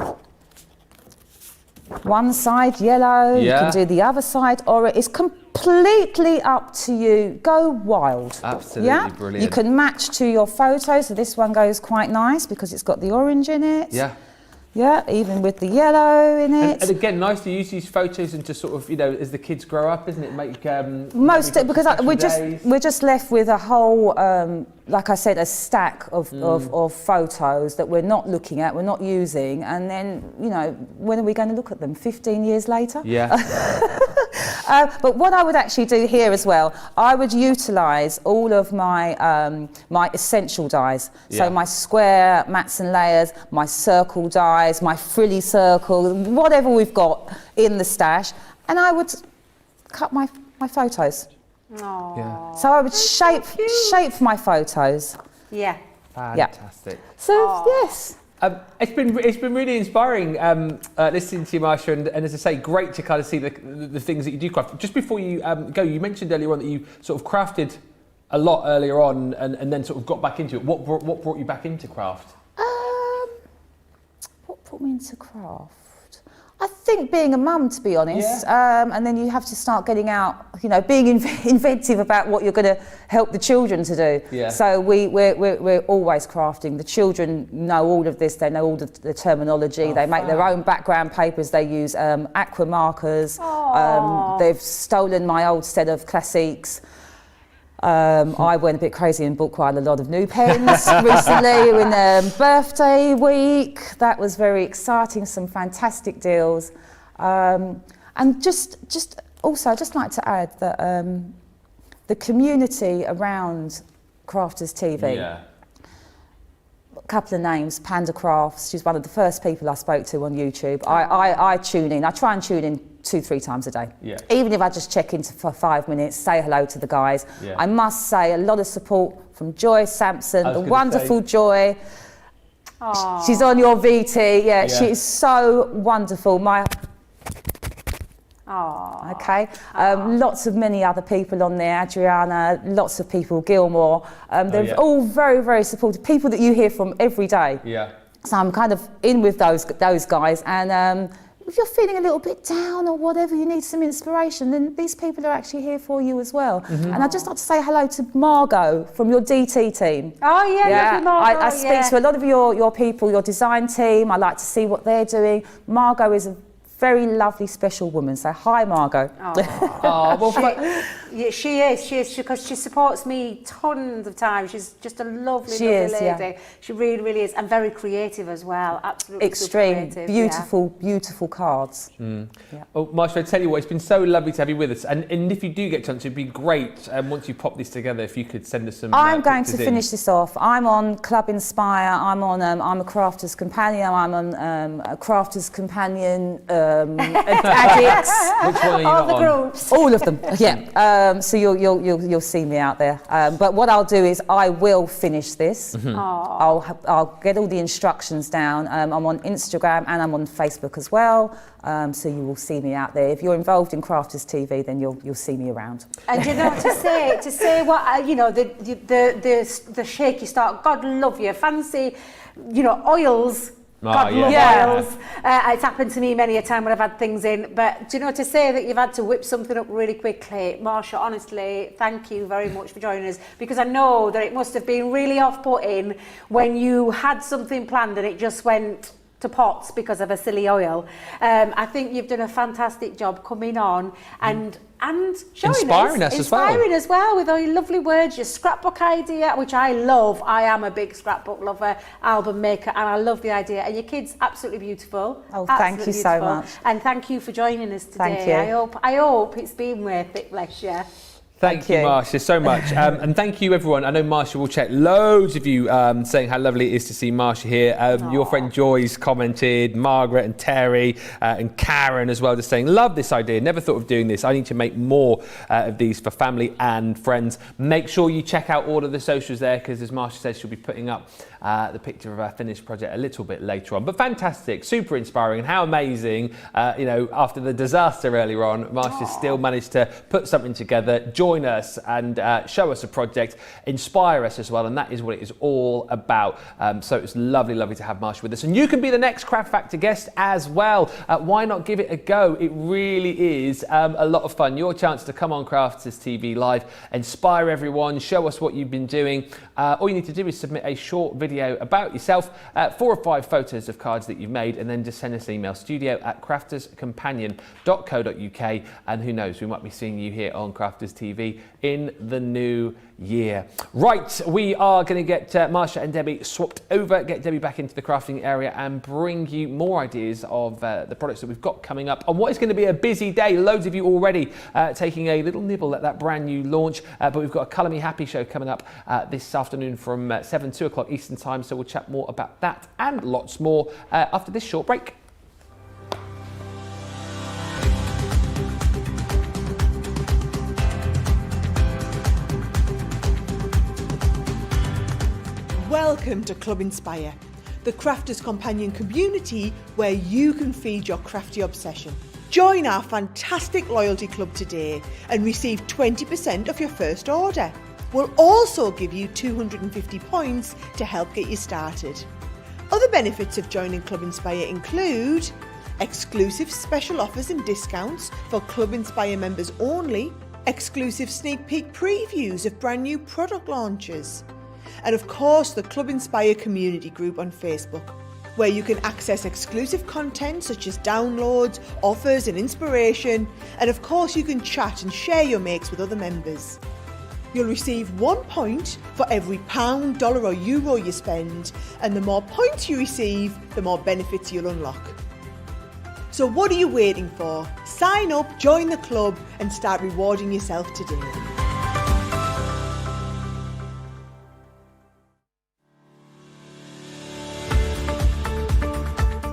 S3: one side yellow, you can do the other side, or it's completely up to you. Go wild.
S2: Absolutely brilliant.
S3: You can match to your photo, so this one goes quite nice because it's got the orange in it. Yeah, even with the yellow in it.
S2: And again, nice to use these photos and to sort of, you know, as the kids grow up, isn't it? Make
S3: because we're just left with a whole, like I said, a stack of photos that we're not looking at, we're not using, and then, you know, when are we going to look at them? 15 years later?
S2: Yeah.
S3: But what I would actually do here as well, I would utilise all of my my essential dyes. So my square mats and layers, my circle dyes, my frilly circle, whatever we've got in the stash, and I would cut my photos.
S1: Aww.
S2: Yeah.
S3: So I would shape my photos.
S1: Yeah.
S2: Fantastic.
S3: So yes.
S2: It's been really inspiring listening to you, Marsha, and as I say, great to kind of see the things that you do craft. Just before you go, you mentioned earlier on that you sort of crafted a lot earlier on, and then sort of got back into it. What brought you back into craft?
S3: What brought me into craft? I think being a mum, to be honest, and then you have to start getting out, you know, being inventive about what you're going to help the children to do.
S2: Yeah.
S3: So we're always crafting. The children know all of this. They know all the terminology. They make their own background papers. They use aqua markers. They've stolen my old set of classiques. I went a bit crazy and bought quite a lot of new pens recently in birthday week. That was very exciting, some fantastic deals. And just also, I'd just like to add that the community around Crafters TV, a couple of names, Panda Crafts, she's one of the first people I spoke to on YouTube. I tune in, I try and tune in 2-3 times a day. Even if I just check in for 5 minutes, say hello to the guys. I must say a lot of support from Joy Sampson, the wonderful Joy. She's on your VT, she is so wonderful. Lots of many other people on there, Adriana, lots of people, Gilmore. They're all very, very supportive, people that you hear from every day. So I'm kind of in with those guys, and if you're feeling a little bit down or whatever, you need some inspiration, then these people are actually here for you as well. And I'd just like to say hello to Margot from your DT team. I speak to a lot of your people, your design team. I like to see what they're doing. Margot is a very lovely, special woman. So hi, Margot.
S2: Oh, well,
S1: She is, because she supports me tons of times. She's just a lovely
S3: She is,
S1: lady.
S3: yeah.
S1: She really, really is, and very creative as well. Absolutely
S3: Extreme,
S1: super creative,
S3: beautiful, beautiful cards.
S2: Mm.
S3: Yeah.
S2: Oh, Marsha, I tell you what, it's been so lovely to have you with us. And if you do get a chance, it'd be great once you pop this together, if you could send us some.
S3: I'm going to
S2: pictures
S3: finish this off. I'm on Club Inspire. I'm on. I'm a Crafter's Companion. I'm on a Crafter's Companion Addicts.
S2: Which one are you
S1: All
S2: not
S1: the
S2: on?
S1: groups.
S3: All of them. Yeah. So you'll see me out there. But what I'll do is I will finish this. I'll get all the instructions down. I'm on Instagram and I'm on Facebook as well. So you will see me out there. If you're involved in Crafters TV, then you'll see me around.
S1: And you know, to say what you know, the shaky start. God love you. Fancy, you know, oils. God love oils. It's happened to me many a time when I've had things in. But do you know, to say that you've had to whip something up really quickly, Marsha, honestly, thank you very much for joining us, because I know that it must have been really off-putting when you had something planned and it just went to pots because of a silly oil. I think you've done a fantastic job coming on and showing
S2: inspiring us
S1: as well with all your lovely words, your scrapbook idea, which I love. I am a big scrapbook lover, album maker, and I love the idea. And your kids, absolutely beautiful.
S3: Oh, thank you so much.
S1: And thank you for joining us today.
S3: Thank you.
S1: I hope it's been worth it, bless you.
S2: Thank you, Marsha, so much. And thank you, everyone. I know Marsha will check loads of you saying how lovely it is to see Marsha here. Your friend Joy's commented, Margaret and Terry and Karen as well, just saying, love this idea. Never thought of doing this. I need to make more of these for family and friends. Make sure you check out all of the socials there, because as Marsha says, she'll be putting up the picture of our finished project a little bit later on. But fantastic, super inspiring, and how amazing, you know, after the disaster earlier on, Marsha still managed to put something together, join us and show us a project, inspire us as well, and that is what it is all about. So it's lovely to have Marsha with us, and you can be the next Craft Factor guest as well. Why not give it a go? It really is a lot of fun. Your chance to come on Crafters TV Live, inspire everyone, show us what you've been doing. All you need to do is submit a short video about yourself, 4 or 5 photos of cards that you've made, and then just send us an email, studio@crafterscompanion.co.uk, and who knows, we might be seeing you here on Crafters TV in the new year. Right, we are going to get Marsha and Debbie swapped over, get Debbie back into the crafting area and bring you more ideas of the products that we've got coming up on what is going to be a busy day. Loads of you already taking a little nibble at that brand new launch, but we've got a Colour Me Happy show coming up this afternoon from 2 o'clock Eastern time, so we'll chat more about that and lots more after this short break.
S4: Welcome to Club Inspire, the Crafters Companion community where you can feed your crafty obsession. Join our fantastic loyalty club today and receive 20% off your first order. We'll also give you 250 points to help get you started. Other benefits of joining Club Inspire include exclusive special offers and discounts for Club Inspire members only, exclusive sneak peek previews of brand new product launches, and of course the Club Inspire community group on Facebook, where you can access exclusive content such as downloads, offers and inspiration, and of course you can chat and share your makes with other members. You'll receive 1 point for every £1, dollar or euro you spend, and the more points you receive, the more benefits you'll unlock. So what are you waiting for? Sign up, join the club and start rewarding yourself today.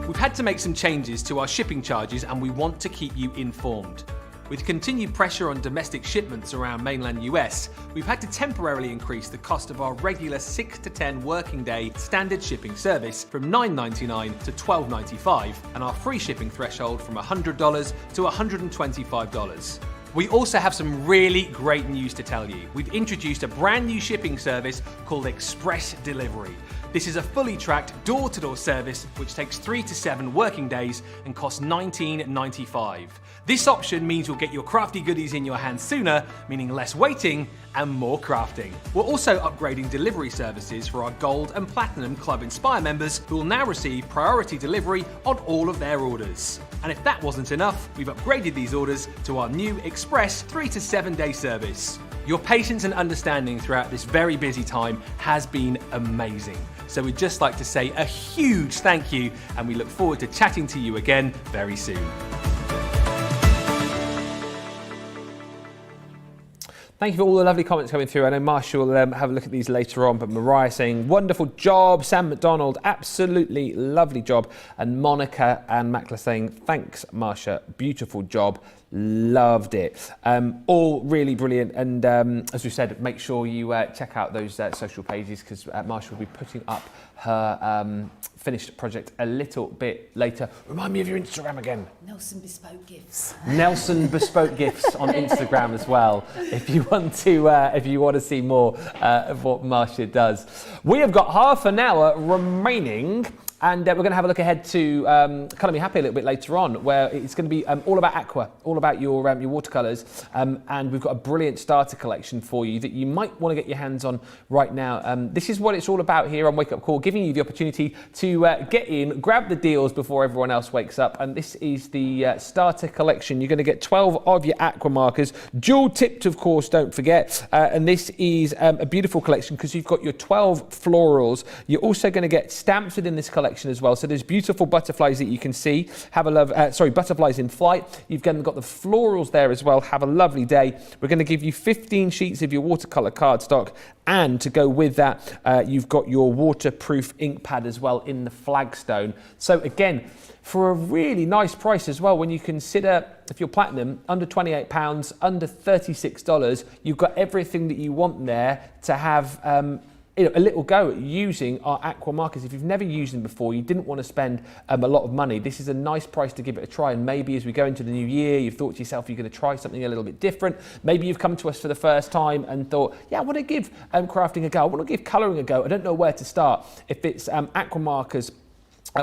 S5: We've had to make some changes to our shipping charges and we want to keep you informed. With continued pressure on domestic shipments around mainland US, we've had to temporarily increase the cost of our regular 6 to 10 working day standard shipping service from $9.99 to $12.95 and our free shipping threshold from $100 to $125. We also have some really great news to tell you. We've introduced a brand new shipping service called Express Delivery. This is a fully tracked door-to-door service which takes 3 to 7 working days and costs $19.95. This option means you'll get your crafty goodies in your hands sooner, meaning less waiting and more crafting. We're also upgrading delivery services for our Gold and Platinum Club Inspire members, who will now receive priority delivery on all of their orders. And if that wasn't enough, we've upgraded these orders to our new Express 3 to 7 day service. Your patience and understanding throughout this very busy time has been amazing. So we'd just like to say a huge thank you, and we look forward to chatting to you again very soon.
S2: Thank you for all the lovely comments coming through. I know Marsha will have a look at these later on, but Mariah saying, wonderful job. Sam McDonald, absolutely lovely job. And Monica and Mackler saying, thanks, Marsha, beautiful job. Loved it. All really brilliant. And as we said, make sure you check out those social pages, because Marsha will be putting up her finished project a little bit later. Remind me of your Instagram again.
S3: Nelson Bespoke Gifts.
S2: Nelson Bespoke Gifts on Instagram as well, if you want to see more of what Marsha does. We have got half an hour remaining. And we're going to have a look ahead to Colour Me Happy a little bit later on, where it's going to be all about aqua, all about your watercolours. And we've got a brilliant starter collection for you that you might want to get your hands on right now. This is what it's all about here on Wake Up Call, giving you the opportunity to get in, grab the deals before everyone else wakes up. And this is the starter collection. You're going to get 12 of your aqua markers, dual tipped, of course, don't forget. And this is a beautiful collection because you've got your 12 florals. You're also going to get stamps within this collection as well. So there's beautiful butterflies that you can see. Have a love, butterflies in flight. You've got the florals there as well. Have a lovely day. We're going to give you 15 sheets of your watercolor cardstock, and to go with that, you've got your waterproof ink pad as well in the flagstone. So again, for a really nice price as well, when you consider if you're platinum, under £28, under $36, you've got everything that you want there to have a little go at using our aqua markers. If you've never used them before, you didn't want to spend a lot of money, this is a nice price to give it a try. And maybe as we go into the new year, you've thought to yourself, you're going to try something a little bit different. Maybe you've come to us for the first time and thought, yeah, I want to give crafting a go. I want to give colouring a go. I don't know where to start. If it's aqua markers,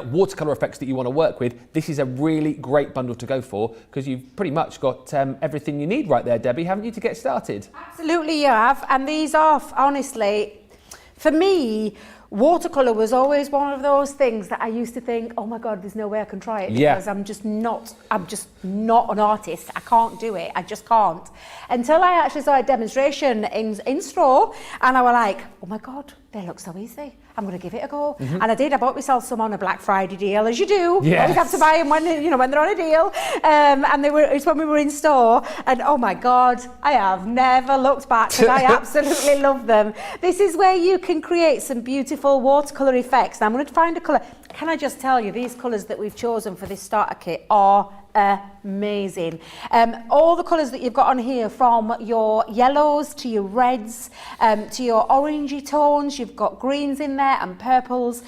S2: watercolour effects that you want to work with, this is a really great bundle to go for, because you've pretty much got everything you need right there, Debbie, haven't you, to get started?
S1: Absolutely you have. And these are, honestly, for me, watercolour was always one of those things that I used to think, oh my God, there's no way I can try it, because I'm just not an artist. I can't do it. I just can't. Until I actually saw a demonstration in store, and I was like, oh my God, they look so easy. I'm going to give it a go. And I did. I bought myself some on a Black Friday deal, as you do.
S2: Yes.
S1: Always have to buy them when they're on a deal. And it's when we were in store. And oh my God, I have never looked back, because I absolutely love them. This is where you can create some beautiful watercolour effects. Now I'm going to find a colour. Can I just tell you, these colours that we've chosen for this starter kit are amazing. All the colours that you've got on here, from your yellows to your reds to your orangey tones, you've got greens in there and purples.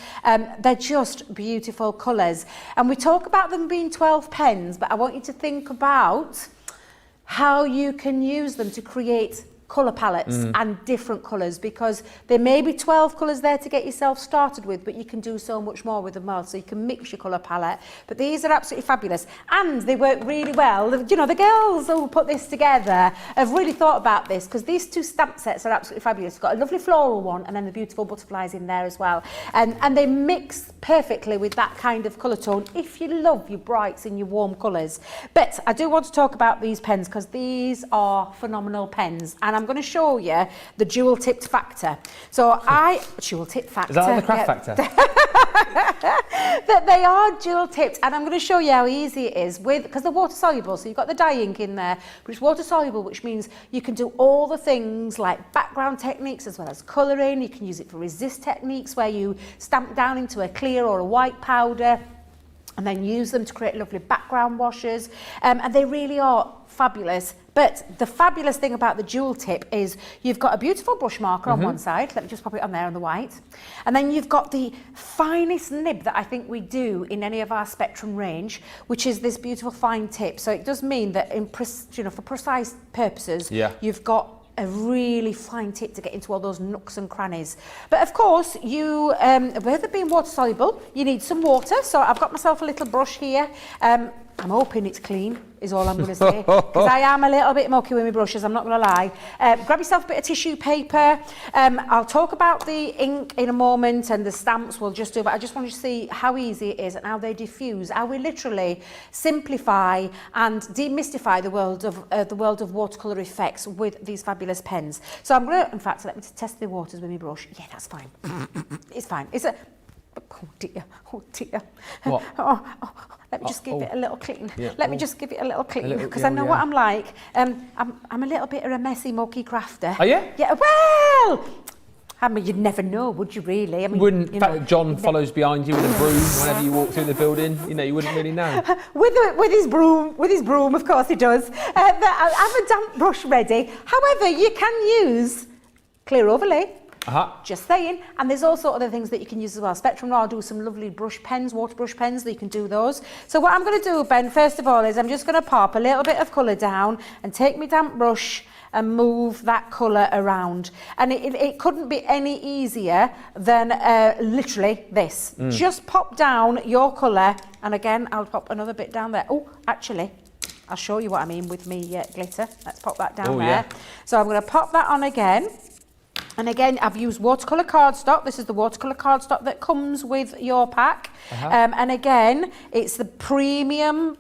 S1: They're just beautiful colours. And we talk about them being 12 pens, but I want you to think about how you can use them to create colour palettes and different colours, because there may be 12 colours there to get yourself started with, but you can do so much more with them all. So you can mix your colour palette. But these are absolutely fabulous, and they work really well. The girls who put this together have really thought about this, because these two stamp sets are absolutely fabulous. You've got a lovely floral one, and then the beautiful butterflies in there as well. And they mix perfectly with that kind of colour tone if you love your brights and your warm colours. But I do want to talk about these pens, because these are phenomenal pens, and I'm going to show you the dual tipped factor. So dual tip factor.
S2: Is that like the craft factor?
S1: That they are dual tipped, and I'm going to show you how easy it is because they're water soluble. So you've got the dye ink in there, but it's water soluble, which means you can do all the things like background techniques as well as colouring. You can use it for resist techniques, where you stamp down into a clear or a white powder and then use them to create lovely background washes. And they really are fabulous. But the fabulous thing about the dual tip is you've got a beautiful brush marker on one side. Let me just pop it on there on the white. And then you've got the finest nib that I think we do in any of our Spectrum range, which is this beautiful fine tip. So it does mean that for precise purposes, you've got a really fine tip to get into all those nooks and crannies. But of course, you, with it being water soluble, you need some water. So I've got myself a little brush here. I'm hoping it's clean, is all I'm going to say. Because I am a little bit mucky with my brushes, I'm not going to lie. Grab yourself a bit of tissue paper. I'll talk about the ink in a moment and the stamps we'll just do, but I just want you to see how easy it is and how they diffuse, how we literally simplify and demystify the world of watercolour effects with these fabulous pens. So I'm going to, in fact, let me test the waters with my brush. Yeah, that's fine. It's fine. It's a... Oh dear, oh dear.
S2: What?
S1: Let me just give it a little clean.
S2: Yeah.
S1: Let me just give it a little clean, because I know what I'm like. I'm a little bit of a messy, mucky crafter.
S2: Are you?
S1: Yeah, well, I mean, you'd never know, would you really? I mean,
S2: Wouldn't, in fact, John follows behind you with a broom whenever you walk through the building. You know, you wouldn't really know.
S1: with his broom, of course he does. I have a damp brush ready. However, you can use clear overlay. Just saying. And there's also other things that you can use as well. Spectrum Raw do some lovely brush pens, water brush pens, that you can do those. So what I'm going to do, Ben, first of all, is I'm just going to pop a little bit of colour down and take my damp brush and move that colour around. And it couldn't be any easier than literally this. Just pop down your colour, and again, I'll pop another bit down there. Oh, actually, I'll show you what I mean with me glitter. Let's pop that down there. Yeah. So I'm going to pop that on again. And again, I've used watercolour cardstock. This is the watercolour cardstock that comes with your pack. And again, it's the premium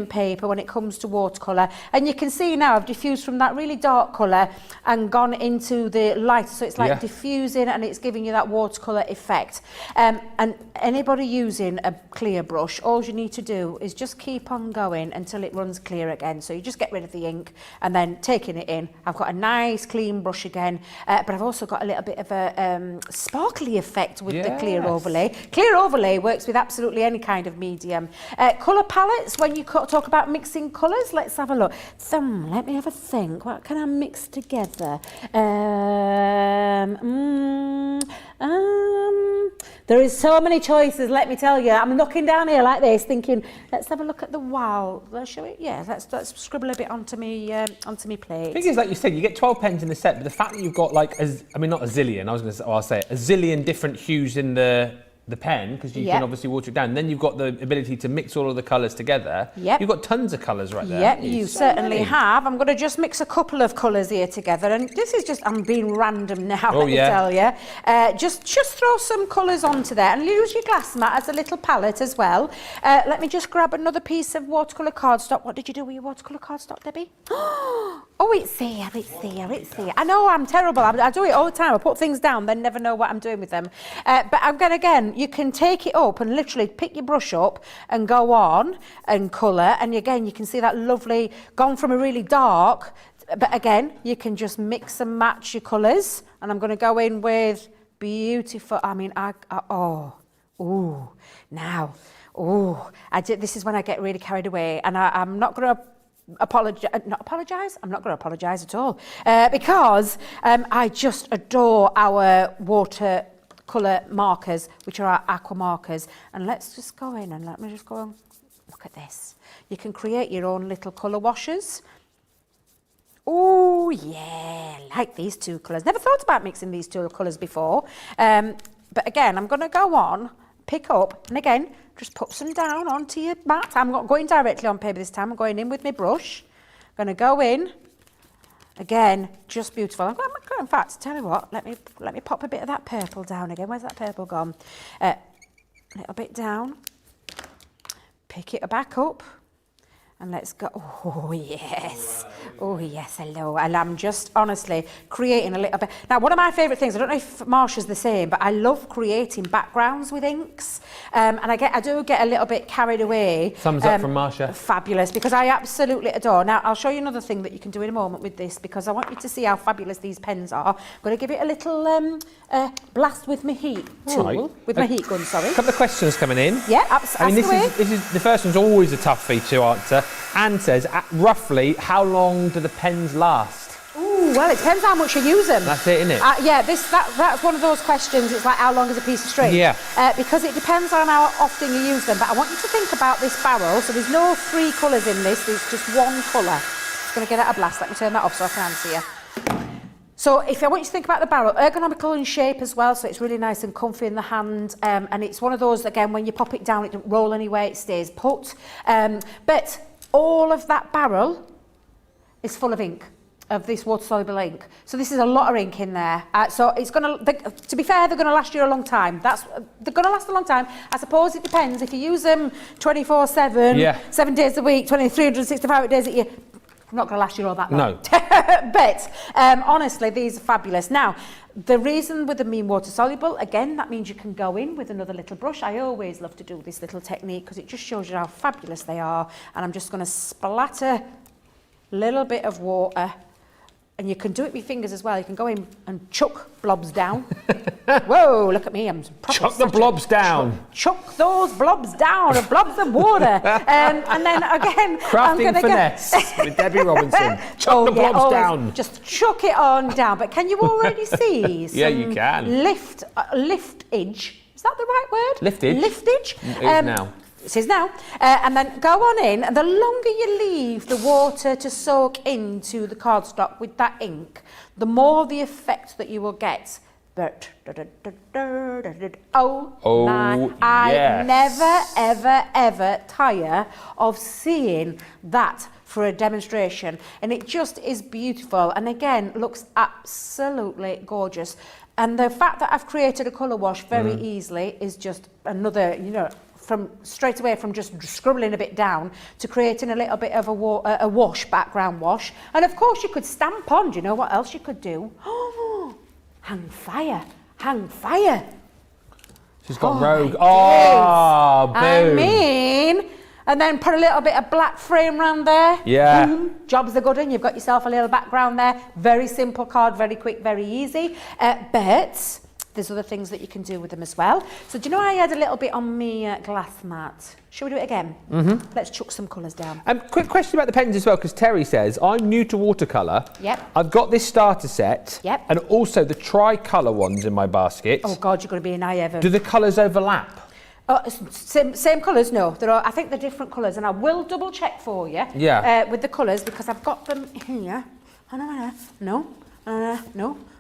S1: paper when it comes to watercolour. And you can see now I've diffused from that really dark colour and gone into the lighter. So it's like diffusing and it's giving you that watercolour effect. And anybody using a clear brush, all you need to do is just keep on going until it runs clear again. So you just get rid of the ink and then taking it in. I've got a nice clean brush again. But I've also got a little bit of a sparkly effect with the clear overlay. Clear overlay works with absolutely any kind of medium. Colour palettes, when you talk about mixing colours, let's have a look. Let me have a think. What can I mix together? There is so many choices, let me tell you. I'm looking down here like this, thinking, let's have a look at the wild. Shall we? Yeah, let's scribble a bit onto me plate.
S2: The thing is, like you said, you get 12 pens in the set, but the fact that you've got like, not a zillion, I'll say it, a zillion different hues in the pen, because you can obviously water it down. Then you've got the ability to mix all of the colours together. You've got tons of colours right there.
S1: Yep, you certainly have. I'm going to just mix a couple of colours here together, and this is just, I'm being random now, let me tell you. Just throw some colours onto there, and use your glass mat as a little palette as well. Let me just grab another piece of watercolour cardstock. What did you do with your watercolour cardstock, Debbie? Oh, it's here. I know I'm terrible. I do it all the time. I put things down, then never know what I'm doing with them. But I'm going to, again, you can take it up and literally pick your brush up and go on and colour. And again, you can see that lovely, gone from a really dark, but again, you can just mix and match your colours. And I'm going to go in with beautiful, this is when I get really carried away. And I'm not going to apologise. I'm not going to apologise at all, because I just adore our watercolour markers, which are our aqua markers. And let's just go in and let me just go and look at this. You can create your own little colour washers. Oh yeah, like these two colours. Never thought about mixing these two colours before. But again, I'm going to go on, pick up, and again, just put some down onto your mat. I'm not going directly on paper this time. I'm going in with my brush. I'm going to go in. Again, just beautiful. In fact, tell you what, let me pop a bit of that purple down again. Where's that purple gone? A little bit down. Pick it back up. And let's go. Oh, yes. Oh, yes, hello. And I'm just honestly creating a little bit. Now, one of my favourite things, I don't know if Marsha's the same, but I love creating backgrounds with inks. And I do get a little bit carried away.
S2: Thumbs up from Marsha.
S1: Fabulous, because I absolutely adore. Now, I'll show you another thing that you can do in a moment with this, because I want you to see how fabulous these pens are. I'm going to give it a little blast with my heat tool. With my heat gun, sorry.
S2: A couple of questions coming in.
S1: Yeah, ask
S2: I mean,
S1: away.
S2: this is the first one's always a toughie to answer. Anne says, roughly, how long do the pens last?
S1: Ooh, well, it depends how much you use them.
S2: That's it, isn't it?
S1: Yeah, that's one of those questions. It's like, how long is a piece of string?
S2: Yeah.
S1: Because it depends on how often you use them. But I want you to think about this barrel. So there's no three colours in this. There's just one colour. It's going to get out a blast. Let me turn that off so I can answer you. So if I want you to think about the barrel, ergonomical in shape as well, so it's really nice and comfy in the hand, and it's one of those, again, when you pop it down, it doesn't roll anywhere, it stays put. But all of that barrel is full of ink, of this water-soluble ink. So this is a lot of ink in there. So it's to be fair, they're going to last you a long time. They're going to last a long time. I suppose it depends. If you use them 24/7, 7 days a week, 365 days a year, not going to last you all that long.
S2: No.
S1: But honestly, these are fabulous. Now, the reason with them being water soluble, again, that means you can go in with another little brush. I always love to do this little technique because it just shows you how fabulous they are. And I'm just going to splatter a little bit of water. And you can do it with your fingers as well. You can go in and chuck blobs down. Whoa, look at me. I'm
S2: chuck the blobs down.
S1: Chuck those blobs down, blobs of water. And then again,
S2: crafting finesse with Debby Robinson. Chuck the blobs down.
S1: Just chuck it on down. But can you already see some
S2: yeah, you can.
S1: liftage? Is that the right word?
S2: Liftage.
S1: Liftage.
S2: It is now.
S1: It is now. And then go on in, and the longer you leave the water to soak into the cardstock with that ink, the more the effect that you will get. But I never, ever, ever tire of seeing that for a demonstration. And it just is beautiful. And again, looks absolutely gorgeous. And the fact that I've created a colour wash very easily is just another, from straight away from just scribbling a bit down to creating a little bit of a wash, background wash. And of course you could stamp on. Do you know what else you could do? Oh, hang fire.
S2: She's got rogue. Oh, boom.
S1: I mean, and then put a little bit of black frame around there.
S2: Yeah.
S1: Boom. Job's a good one. You've got yourself a little background there. Very simple card, very quick, very easy. But there's other things that you can do with them as well. So do you know I had a little bit on me glass mat? Shall we do it again? Let's chuck some colours down.
S2: Quick question about the pens as well, because Terry says, I'm new to watercolour.
S1: Yep.
S2: I've got this starter set.
S1: Yep.
S2: And also the tricolour ones in my basket.
S1: Oh God, you're going to be an eye ever.
S2: Do the colours overlap?
S1: Same colours? No. I think they're different colours, and I will double check for you.
S2: Yeah.
S1: With the colours, because I've got them here. No. No.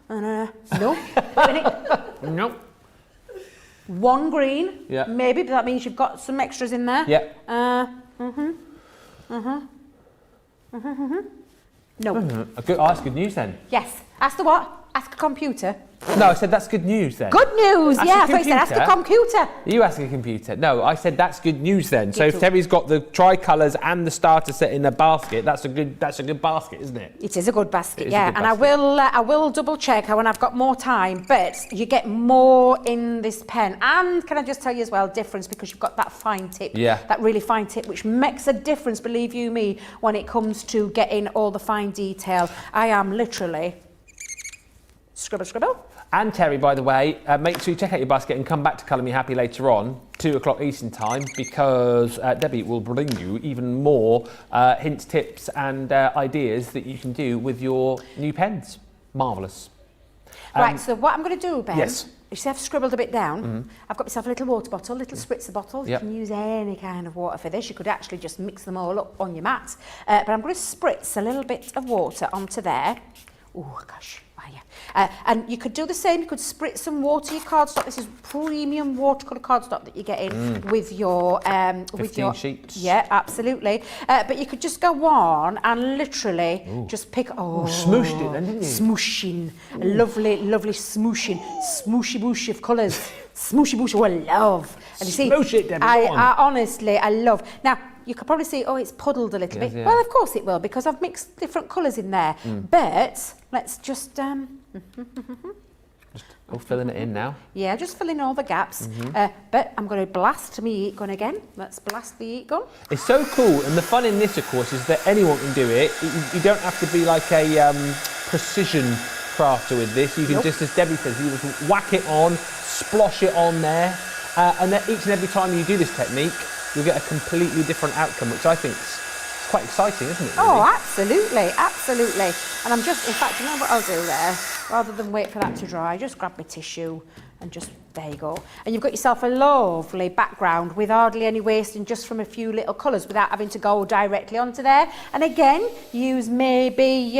S2: No.
S1: One green,
S2: yeah.
S1: Maybe, but that means you've got some extras in there.
S2: Yeah.
S1: No.
S2: That's good news then.
S1: Yes. Ask the what? Ask a computer.
S2: No, I said that's good news then.
S1: Good news,
S2: Ask
S1: yeah.
S2: a
S1: I thought you said ask a computer.
S2: You ask a computer. No, I said that's good news then. So if Terry's got the tricolours and the starter set in a basket, that's a good basket, isn't it?
S1: It is a good basket, yeah. And I will double check when I've got more time. But you get more in this pen. And can I just tell you as well, difference because you've got that fine tip.
S2: Yeah.
S1: That really fine tip, which makes a difference, believe you me, when it comes to getting all the fine detail. I am literally scribble.
S2: And Terry, by the way, make sure you check out your basket and come back to Colour Me Happy later on, 2 o'clock Eastern time, because Debbie will bring you even more hints, tips and ideas that you can do with your new pens. Marvellous.
S1: Right, so what I'm going to do, Ben,
S2: yes.
S1: You see I've scribbled a bit down. I've got myself a little water bottle, little spritzer bottle. You can use any kind of water for this. You could actually just mix them all up on your mat. But I'm going to spritz a little bit of water onto there. Oh, gosh. And you could do the same. You could spritz some water your cardstock. This is premium watercolour cardstock that you get in with your
S2: 15 sheets.
S1: Yeah, absolutely. But you could just go on and literally just pick.
S2: Smooshed it then, didn't you?
S1: Smooshing, lovely smooshing, smooshy boosh of colours. Smooshy boosh, I love. And you see,
S2: smoosh it, Debbie.
S1: I honestly, I love. Now, you could probably see, it's puddled a little bit.
S2: Yeah.
S1: Well, of course it will, because I've mixed different colours in there. But let's just...
S2: filling it in now.
S1: Yeah, just fill in all the gaps. But I'm going to blast my heat gun again. Let's blast the heat gun.
S2: It's so cool, and the fun in this, of course, is that anyone can do it. You don't have to be like a precision crafter with this. You can just, as Debbie says, you just whack it on, splosh it on there, and then each and every time you do this technique, you'll get a completely different outcome, which I think is quite exciting, isn't it? Really?
S1: Oh, absolutely. And I'm just, in fact, you know what I'll do there? Rather than wait for that to dry, just grab my tissue and just, there you go. And you've got yourself a lovely background with hardly any wasting, just from a few little colours without having to go directly onto there. And again, use maybe,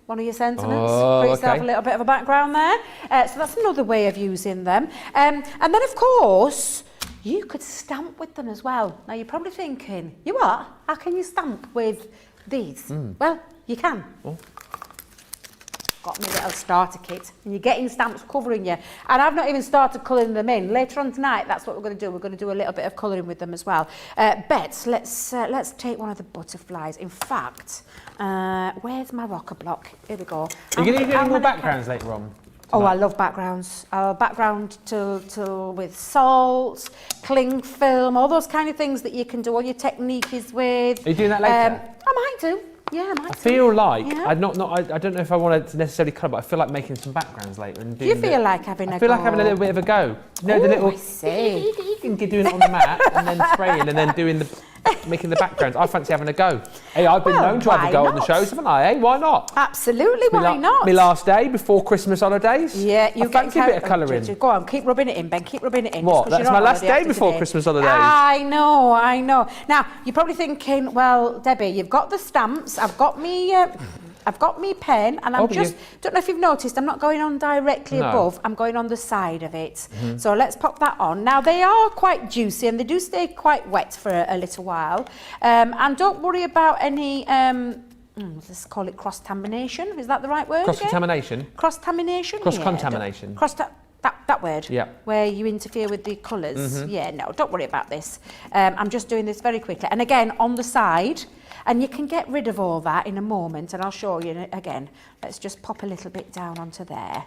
S1: one of your sentiments.
S2: Oh,
S1: Put yourself
S2: okay.
S1: a little bit of a background there. So that's another way of using them. And then, of course, you could stamp with them as well. Now, you're probably thinking, you what? How can you stamp with these? Well, you can. Got my little starter kit, and you're getting stamps covering you. And I've not even started colouring them in. Later on tonight, that's what we're going to do. We're going to do a little bit of colouring with them as well. Bets, let's take one of the butterflies. In fact, where's my rocker block? Here we go.
S2: Are you going to do any more backgrounds later on?
S1: Oh, I love backgrounds. Background with salt, cling film, all those kind of things that you can do. All your technique is with.
S2: Are you doing that later?
S1: I might do. Yeah, I might.
S2: I feel like
S1: Yeah.
S2: I don't know if I want to necessarily colour, but I feel like making some backgrounds later and
S1: Do you
S2: doing
S1: feel like having a
S2: I feel like
S1: go?
S2: having a little bit of a go. You know, the little
S1: I see.
S2: doing it on the mat and then spraying and then doing making the backgrounds. I fancy having a go. Hey, I've been known to have
S1: why
S2: a go on the
S1: not?
S2: shows, haven't I? Hey, why not?
S1: Absolutely, why not?
S2: My last day before Christmas holidays.
S1: Yeah,
S2: I fancy a bit of colouring.
S1: Go on, keep rubbing it in, Ben. Keep rubbing it in.
S2: What?
S1: Just 'cause
S2: That's
S1: you're
S2: my
S1: on
S2: last
S1: holiday
S2: day
S1: after
S2: before
S1: today.
S2: Christmas holidays.
S1: I know. Now, you're probably thinking, well, Debbie, you've got the stamps. I've got me pen, and I'm don't know if you've noticed, I'm not going on directly above, I'm going on the side of it. So let's pop that on. Now, they are quite juicy, and they do stay quite wet for a little while. And don't worry about any, let's call it cross-contamination. Is that the right word?
S2: Cross-contamination?
S1: Cross-contamination?
S2: Cross-contamination.
S1: That word,
S2: Yeah.
S1: where you interfere with the colours. Yeah, no, don't worry about this. I'm just doing this very quickly. And again, on the side, and you can get rid of all that in a moment, and I'll show you again. Let's just pop a little bit down onto there.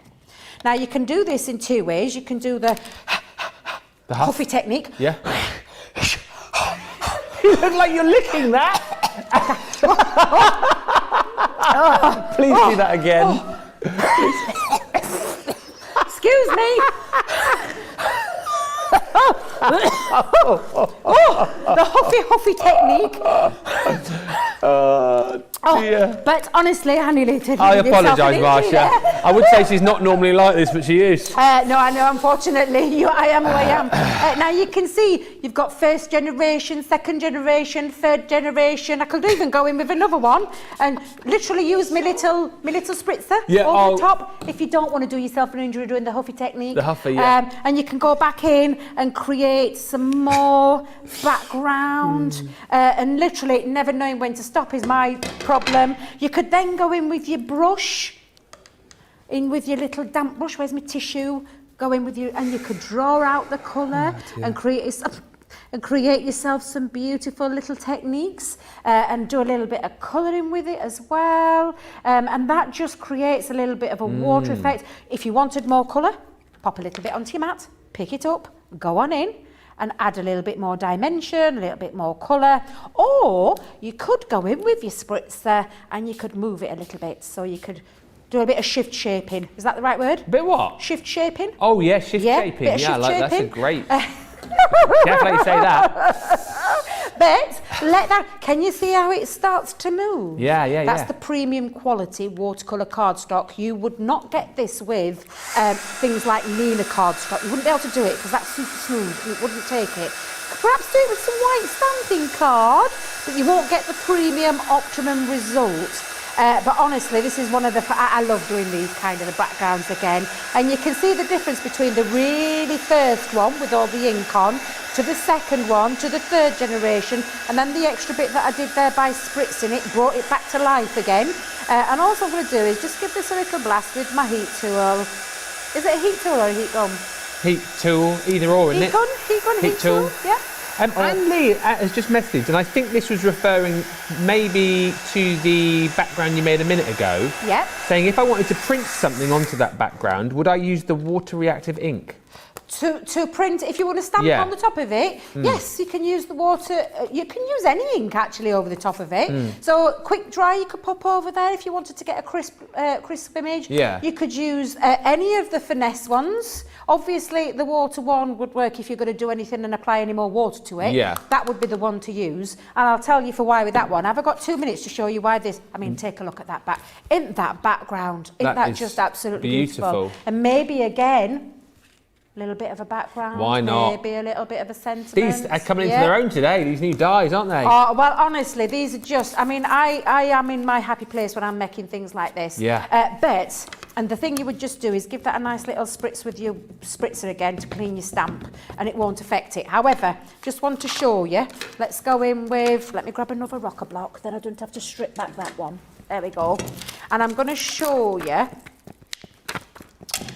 S1: Now, you can do this in two ways. You can do the
S2: huff?
S1: puffy technique.
S2: Yeah. You look like you're licking that. Please do that again.
S1: Excuse me. The huffy technique.
S2: Dear.
S1: But honestly, I nearly did.
S2: I
S1: yourself an
S2: apologise,
S1: injury
S2: Marcia.
S1: there.
S2: I would say she's not normally like this, but she is.
S1: No, I know, unfortunately, I am who I am. Now, you can see you've got first generation, second generation, third generation. I could even go in with another one and literally use my little spritzer over the top if you don't want to do yourself an injury doing the huffy technique.
S2: The huffy, yeah.
S1: And you can go back in and create some more background and literally never knowing when to stop is my problem. You could then go in with your brush, in with your little damp brush. Where's my tissue? Go in with you, and you could draw out the colour and create yourself some beautiful little techniques and do a little bit of colouring with it as well. And that just creates a little bit of a water effect. If you wanted more colour, pop a little bit onto your mat, pick it up, go on in, and add a little bit more dimension, a little bit more colour. Or you could go in with your spritzer and you could move it a little bit. So you could do a bit of shift shaping. Is that the right word?
S2: Bit what?
S1: Shift shaping.
S2: Oh, yeah, shift shaping.
S1: Bit of
S2: Yeah,
S1: shift
S2: like that's a
S1: shaping.
S2: great. Careful how you say that.
S1: But let that, can you see how it starts to move?
S2: Yeah.
S1: That's the premium quality watercolour cardstock. You would not get this with things like Nina cardstock. You wouldn't be able to do it because that's super smooth. It wouldn't take it. Perhaps do it with some white stamping card, but you won't get the premium optimum result. But honestly, this is one of the, I love doing these kind of the backgrounds again. And you can see the difference between the really first one with all the ink on, to the second one, to the third generation, and then the extra bit that I did there by spritzing it, brought it back to life again. And all I'm going to do is just give this a little blast with my heat tool. Is it a heat tool or a heat gun?
S2: Heat tool, either or, isn't it?
S1: Heat tool, yeah.
S2: Anne Lee has just messaged, and I think this was referring maybe to the background you made a minute ago.
S1: Yep.
S2: Saying if I wanted to print something onto that background, would I use the water reactive ink?
S1: To print, if you want to stamp on the top of it, yes, you can use the water. You can use any ink actually over the top of it. So quick dry, you could pop over there if you wanted to get a crisp image.
S2: Yeah.
S1: You could use any of the finesse ones. Obviously, the water one would work if you're going to do anything and apply any more water to it.
S2: Yeah.
S1: That would be the one to use. And I'll tell you for why with that one. Have I got 2 minutes to show you why this? I mean, take a look at that back. Isn't that background? Isn't that just absolutely beautiful? And maybe again, little bit of a background.
S2: Why not?
S1: Maybe a little bit of a sentiment.
S2: These are coming into their own today, these new dyes, aren't they?
S1: Oh, well, honestly, these are just, I mean, I am in my happy place when I'm making things like this.
S2: Yeah.
S1: And the thing you would just do is give that a nice little spritz with your spritzer again to clean your stamp, and it won't affect it. However, just want to show you, let's go in with, let me grab another rocker block, then I don't have to strip back that one. There we go. And I'm going to show you,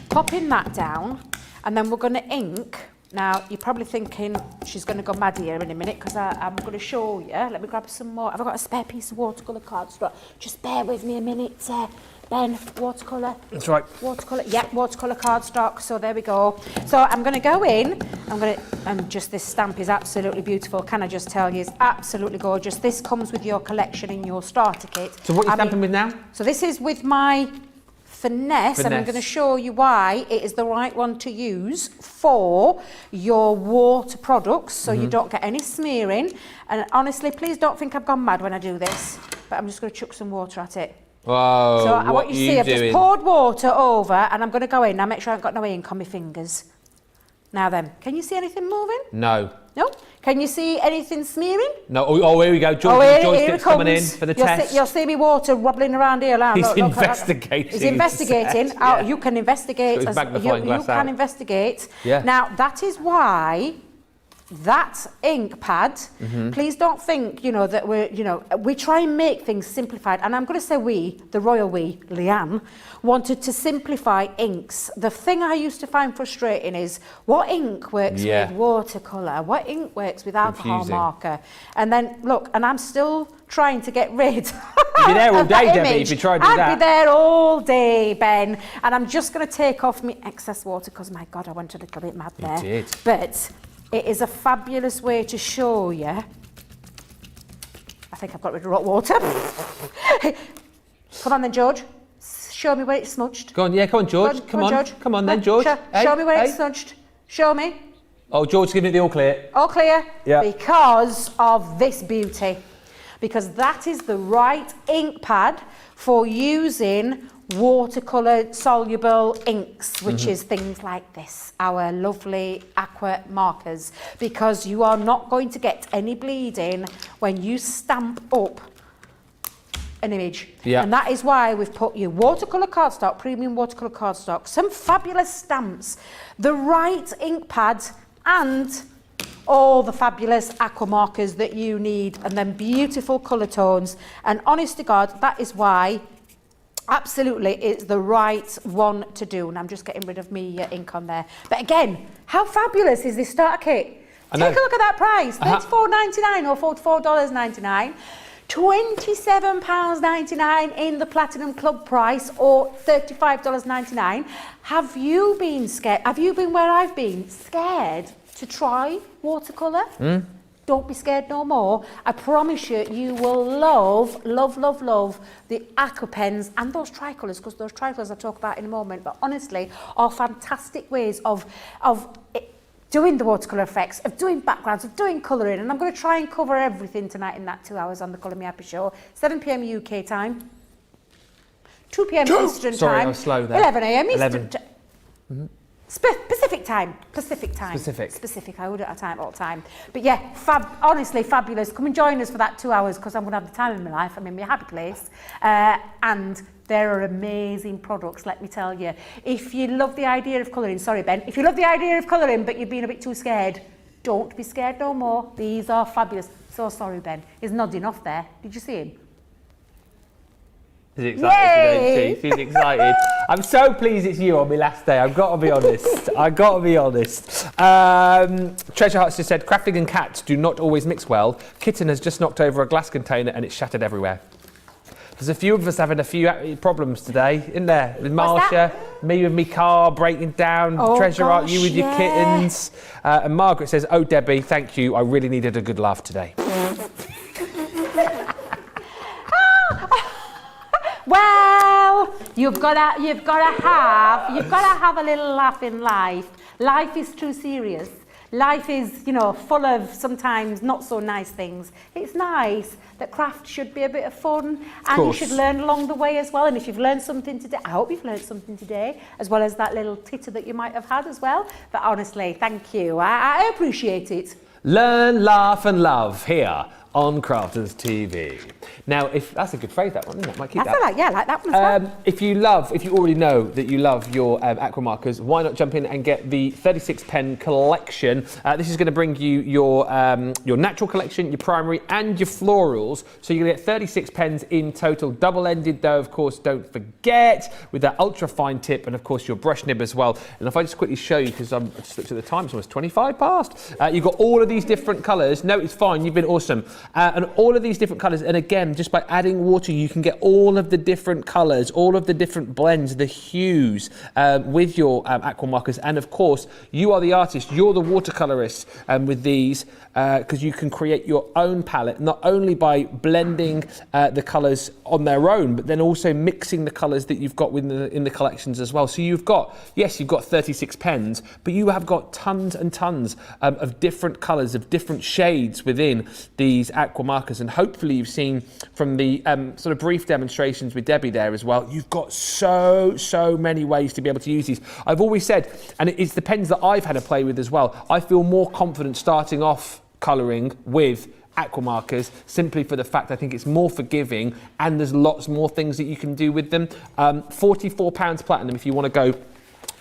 S1: popping that down, and then we're going to ink. Now, you're probably thinking she's going to go mad here in a minute because I'm going to show you. Let me grab some more. Have I got a spare piece of watercolour cardstock? Just bear with me a minute, Ben. Watercolour.
S2: That's right.
S1: Watercolour. Yeah, watercolour cardstock. So there we go. So I'm going to go in. And just this stamp is absolutely beautiful. Can I just tell you, it's absolutely gorgeous. This comes with your collection in your starter kit.
S2: So what are you stamping with now?
S1: So this is with my Finesse, and I'm going to show you why it is the right one to use for your water products, so you don't get any smearing. And honestly, please don't think I've gone mad when I do this, but I'm just going to chuck some water at it.
S2: Whoa,
S1: so I want you to see, I've just poured water over, and I'm going to go in. Now make sure I haven't got no ink on my fingers. Now then, can you see anything moving?
S2: No.
S1: No? Can you see anything smearing?
S2: No. Oh, here we go. Joystick's coming in for the test.
S1: You'll see me water wobbling around here. Now.
S2: He's investigating.
S1: He's investigating.
S2: Yeah.
S1: You can investigate.
S2: Got his magnifying glass
S1: you can
S2: out.
S1: investigate.
S2: Yeah.
S1: Now, that is why that ink pad, please don't think, that we try and make things simplified. And I'm going to say we, the royal we, Leanne, wanted to simplify inks. The thing I used to find frustrating is what ink works with watercolour, what ink works with alcohol marker. And then, look, and I'm still trying to get rid
S2: You'd be there all day, Debbie, if you tried to do that.
S1: I'd be there all day, Ben. And I'm just going to take off my excess water because, my God, I went a little bit mad there.
S2: You did.
S1: But it is a fabulous way to show you. I think I've got rid of hot water. Come on then, George. Show me where it's smudged.
S2: Go on, yeah, come on, George. Come on,
S1: George.
S2: Come on then, George.
S1: Show me where it's smudged. Show me.
S2: Oh, George's giving it the all clear.
S1: All clear?
S2: Yeah.
S1: Because of this beauty. Because that is the right ink pad for using watercolour soluble inks, which is things like this, our lovely aqua markers, because you are not going to get any bleeding when you stamp up an image.
S2: Yeah.
S1: And that is why we've put you watercolour cardstock, premium watercolour cardstock, some fabulous stamps, the right ink pads, and all the fabulous aqua markers that you need, and then beautiful colour tones. And honest to God, that is why absolutely it's the right one to do. And I'm just getting rid of me ink on there. But again, how fabulous is this starter kit? Take a look at that price, $34.99 or $44.99. £27.99 in the Platinum Club price, or $35.99. Have you been scared? Have you been where I've been? Scared to try watercolour? Don't be scared no more. I promise you, you will love, love, love, love the aqua pens and those tricolours, because those tricolours I'll talk about in a moment, but honestly are fantastic ways of doing the watercolour effects, of doing backgrounds, of doing colouring. And I'm going to try and cover everything tonight in that 2 hours on the Colour Me Happy Show. 7 p.m. UK time, 2 p.m. Eastern time.
S2: Sorry, I was slow there.
S1: 11 a.m. Eastern time. Pacific time. Pacific. I would at all time. But yeah, honestly, fabulous. Come and join us for that 2 hours, because I'm going to have the time of my life. I'm in my happy place. And there are amazing products, let me tell you. If you love the idea of colouring, sorry, Ben, if you love the idea of colouring, but you've been a bit too scared, don't be scared no more. These are fabulous. So sorry, Ben. He's nodding off there. Did you see him?
S2: He's excited today, He's excited. I'm so pleased it's you on my last day. I've got to be honest. Treasure Hearts just said, crafting and cats do not always mix well. Kitten has just knocked over a glass container and it's shattered everywhere. There's a few of us having a few problems today, isn't there? With Marsha, me with me car breaking down, Treasure Heart, you with your kittens. And Margaret says, oh, Debbie, thank you. I really needed a good laugh today.
S1: Well, you've got to have a little laugh in life. Life is too serious. life is, you know, full of sometimes not so nice things. It's nice that craft should be a bit of fun, and you should learn along the way as well. And if you've learned something today, I hope you've learned something today, as well as that little titter that you might have had as well. But honestly, thank you. I appreciate it.
S2: Learn, laugh and love here on Crafters TV. Now, if that's a good phrase, that one, isn't it? Might keep
S1: I
S2: that.
S1: feel like, yeah, I like that one as well.
S2: If you already know that you love your aqua markers, why not jump in and get the 36 pen collection? This is going to bring you your natural collection, your primary and your florals. So you're going to get 36 pens in total, double-ended though, of course, don't forget, with that ultra fine tip and of course your brush nib as well. And if I just quickly show you, because I just looked at the time, it's almost 25 past. You've got all of these different colours. No, it's fine, you've been awesome. And all of these different colours, and again, just by adding water, you can get all of the different colours, all of the different blends, the hues with your aqua markers. And of course, you are the artist, you're the watercolourist with these, because you can create your own palette, not only by blending the colours on their own, but then also mixing the colours that you've got in the collections as well. So you've got 36 pens, but you have got tons and tons of different colours, of different shades within these aqua markers. And hopefully you've seen from the sort of brief demonstrations with Debbie there as well, you've got so many ways to be able to use these. I've always said, and it's the pens that I've had to play with as well, I feel more confident starting off colouring with aqua markers, simply for the fact I think it's more forgiving and there's lots more things that you can do with them. £44 platinum if you want to go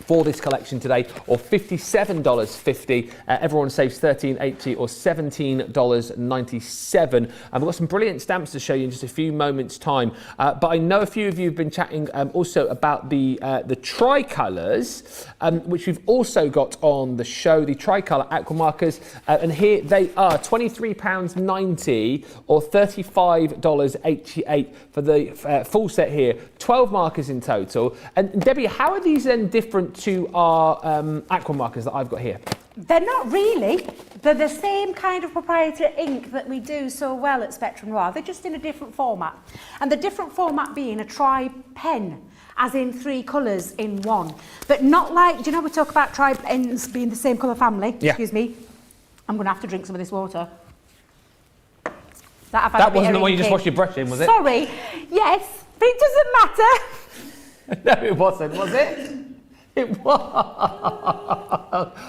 S2: for this collection today, or $57.50. Everyone saves $13.80 or $17.97. And we've got some brilliant stamps to show you in just a few moments' time. But I know a few of you have been chatting also about the tricolours, which we've also got on the show, the tricolour aqua markers. And here they are, £23.90 or $35.88 for the full set here. 12 markers in total. And Debbie, how are these then different to our aqua markers that I've got here?
S1: They're not really. They're the same kind of proprietary ink that we do so well at Spectrum Noir. They're just in a different format. And the different format being a tri-pen, as in 3 colours in one. But not like, do you know we talk about tri-pens being the same colour family?
S2: Yeah.
S1: Excuse me. I'm going to have to drink some of this water. That
S2: wasn't the one you just washed your brush in, was it?
S1: Sorry. Yes, but it doesn't matter.
S2: No, it wasn't, was it? It was.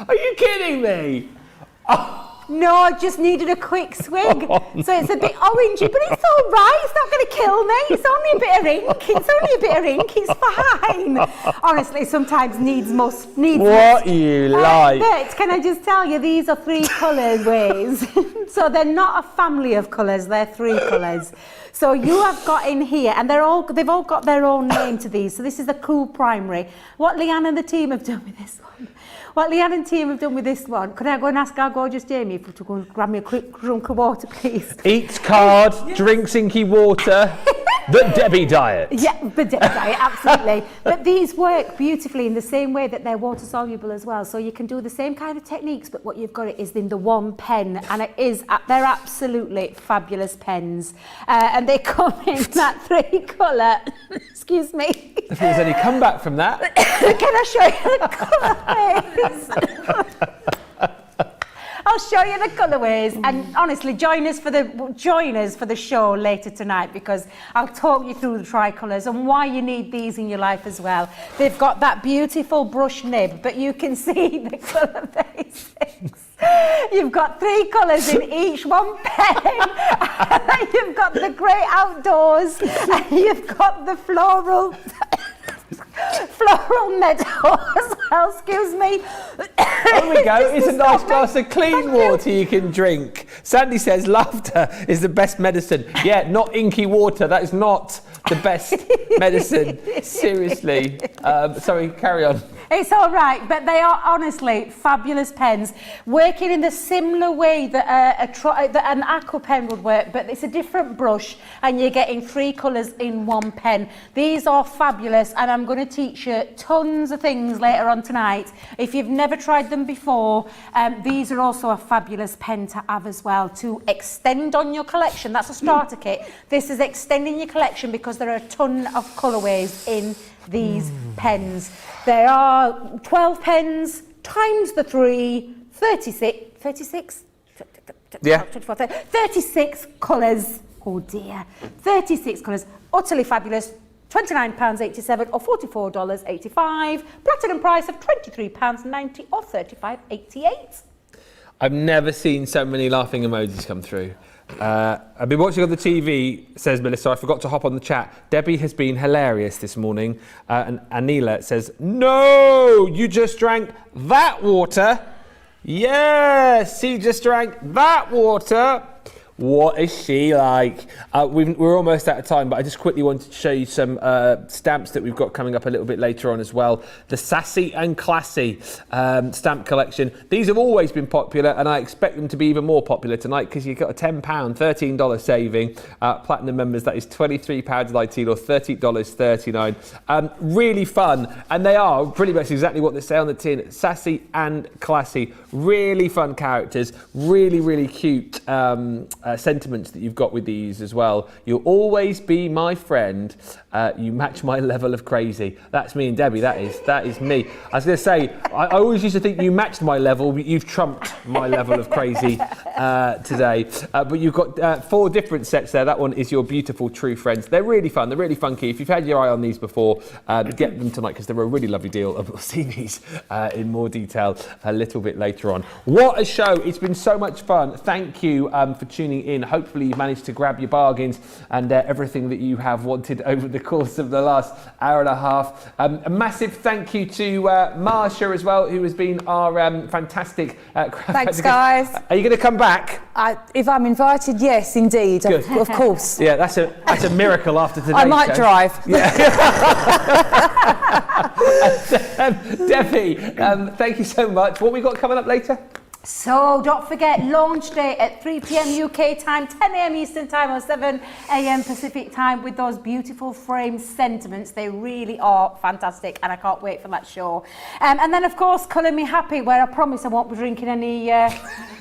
S2: Are you kidding me?
S1: No, I just needed a quick swig. So it's a bit orangey, but it's all right. It's not going to kill me. It's only a bit of ink. It's fine. Honestly, sometimes needs must.
S2: What you like.
S1: But can I just tell you, these are 3 colour ways. So they're not a family of colours, they're 3 colours. So you have got in here, and they've all got their own name to these. So this is a cool primary. What Leanne and the team have done with this one. Could I go and ask our gorgeous Jamie to go and grab me a quick drunk of water, please?
S2: Eats card, drinks inky water. The Debbie diet.
S1: Yeah, the Debbie diet, absolutely. But these work beautifully in the same way that they're water soluble as well. So you can do the same kind of techniques, but what you've got is in the one pen, and they're absolutely fabulous pens. And they come in that 3 colour. Excuse me.
S2: If there's any comeback from that.
S1: Can I show you the colourways? I'll show you the colourways, and honestly, join us for the show later tonight, because I'll talk you through the tricolours and why you need these in your life as well. They've got that beautiful brush nib, but you can see the colour basics. You've got 3 colours in each one pen. You've got the great outdoors, and you've got the floral meadow as well, excuse me.
S2: There we go, it's a nice glass of clean water you can drink. Sandy says laughter is the best medicine. Yeah, not inky water, that is not the best medicine. Seriously. Sorry, carry on.
S1: It's all right, but they are honestly fabulous pens, working in the similar way that an aqua pen would work, but it's a different brush, and you're getting 3 colours in one pen. These are fabulous, and I'm going to teach you tons of things later on tonight. If you've never tried them before, these are also a fabulous pen to have as well, to extend on your collection. That's a starter kit. This is extending your collection because there are a ton of colourways in these pens. There are 12 pens times the 3, 36
S2: Yeah.
S1: 36 colours. Oh dear. 36 colours. Utterly fabulous. £29.87 or $44.85. Platinum price of £23.90 or $35.88.
S2: I've never seen so many laughing emojis come through. I've been watching on the TV, says Melissa. I forgot to hop on the chat. Debbie has been hilarious this morning. And Anila says, no, you just drank that water. Yes, she just drank that water. What is she like? We're almost out of time, but I just quickly wanted to show you some stamps that we've got coming up a little bit later on as well. The Sassy and Classy stamp collection. These have always been popular, and I expect them to be even more popular tonight because you've got a £10, $13 saving. Platinum members, that is £23.19 or $30.39. Really fun, and they are pretty much exactly what they say on the tin. Sassy and Classy. Really fun characters. Really, really cute sentiments that you've got with these as well. You'll always be my friend. You match my level of crazy. That's me and Debbie. That is me. I was going to say, I always used to think you matched my level, but you've trumped my level of crazy today. But you've got 4 different sets there. That one is your beautiful true friends. They're really fun. They're really funky. If you've had your eye on these before, get them tonight because they're a really lovely deal. And we'll see these in more detail a little bit later on. What a show. It's been so much fun. Thank you for tuning in. Hopefully you've managed to grab your bargains and everything that you have wanted over the course of the last hour and a half. A massive thank you to Marsha as well, who has been our fantastic
S3: Thanks, guys.
S2: Are you going to come back?
S3: If I'm invited, yes, indeed.
S2: Good.
S3: Of course.
S2: Yeah, that's a miracle after today.
S3: I might drive.
S2: Yeah. Debbie, thank you so much. What we got coming up later?
S1: So don't forget, launch day at 3 p.m. UK time, 10 a.m. Eastern time or 7 a.m. Pacific time with those beautiful framed sentiments. They really are fantastic and I can't wait for that show. And then of course, Colour Me Happy, where I promise I won't be drinking any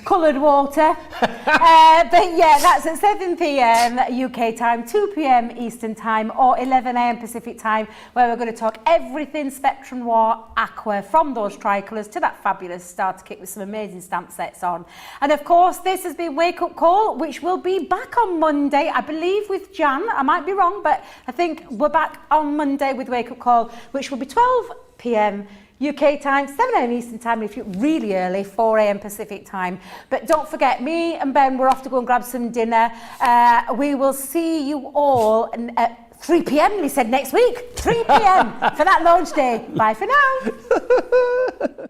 S1: coloured water. But yeah, that's at 7 p.m. UK time, 2 p.m. Eastern time or 11 a.m. Pacific time, where we're going to talk everything Spectrum Noir Aqua, from those tricolours to that fabulous starter kit with some amazing stamp sets on. And of course, this has been Wake Up Call, which will be back on Monday, I believe, with Jan. I might be wrong, but I think we're back on Monday with Wake Up Call, which will be 12 p.m. UK time, 7 a.m. Eastern time, if you're really early, 4 a.m. Pacific time. But don't forget, me and Ben, we're off to go and grab some dinner. We will see you all at 3 p.m. He said next week, 3 p.m. for that launch day. Bye for now.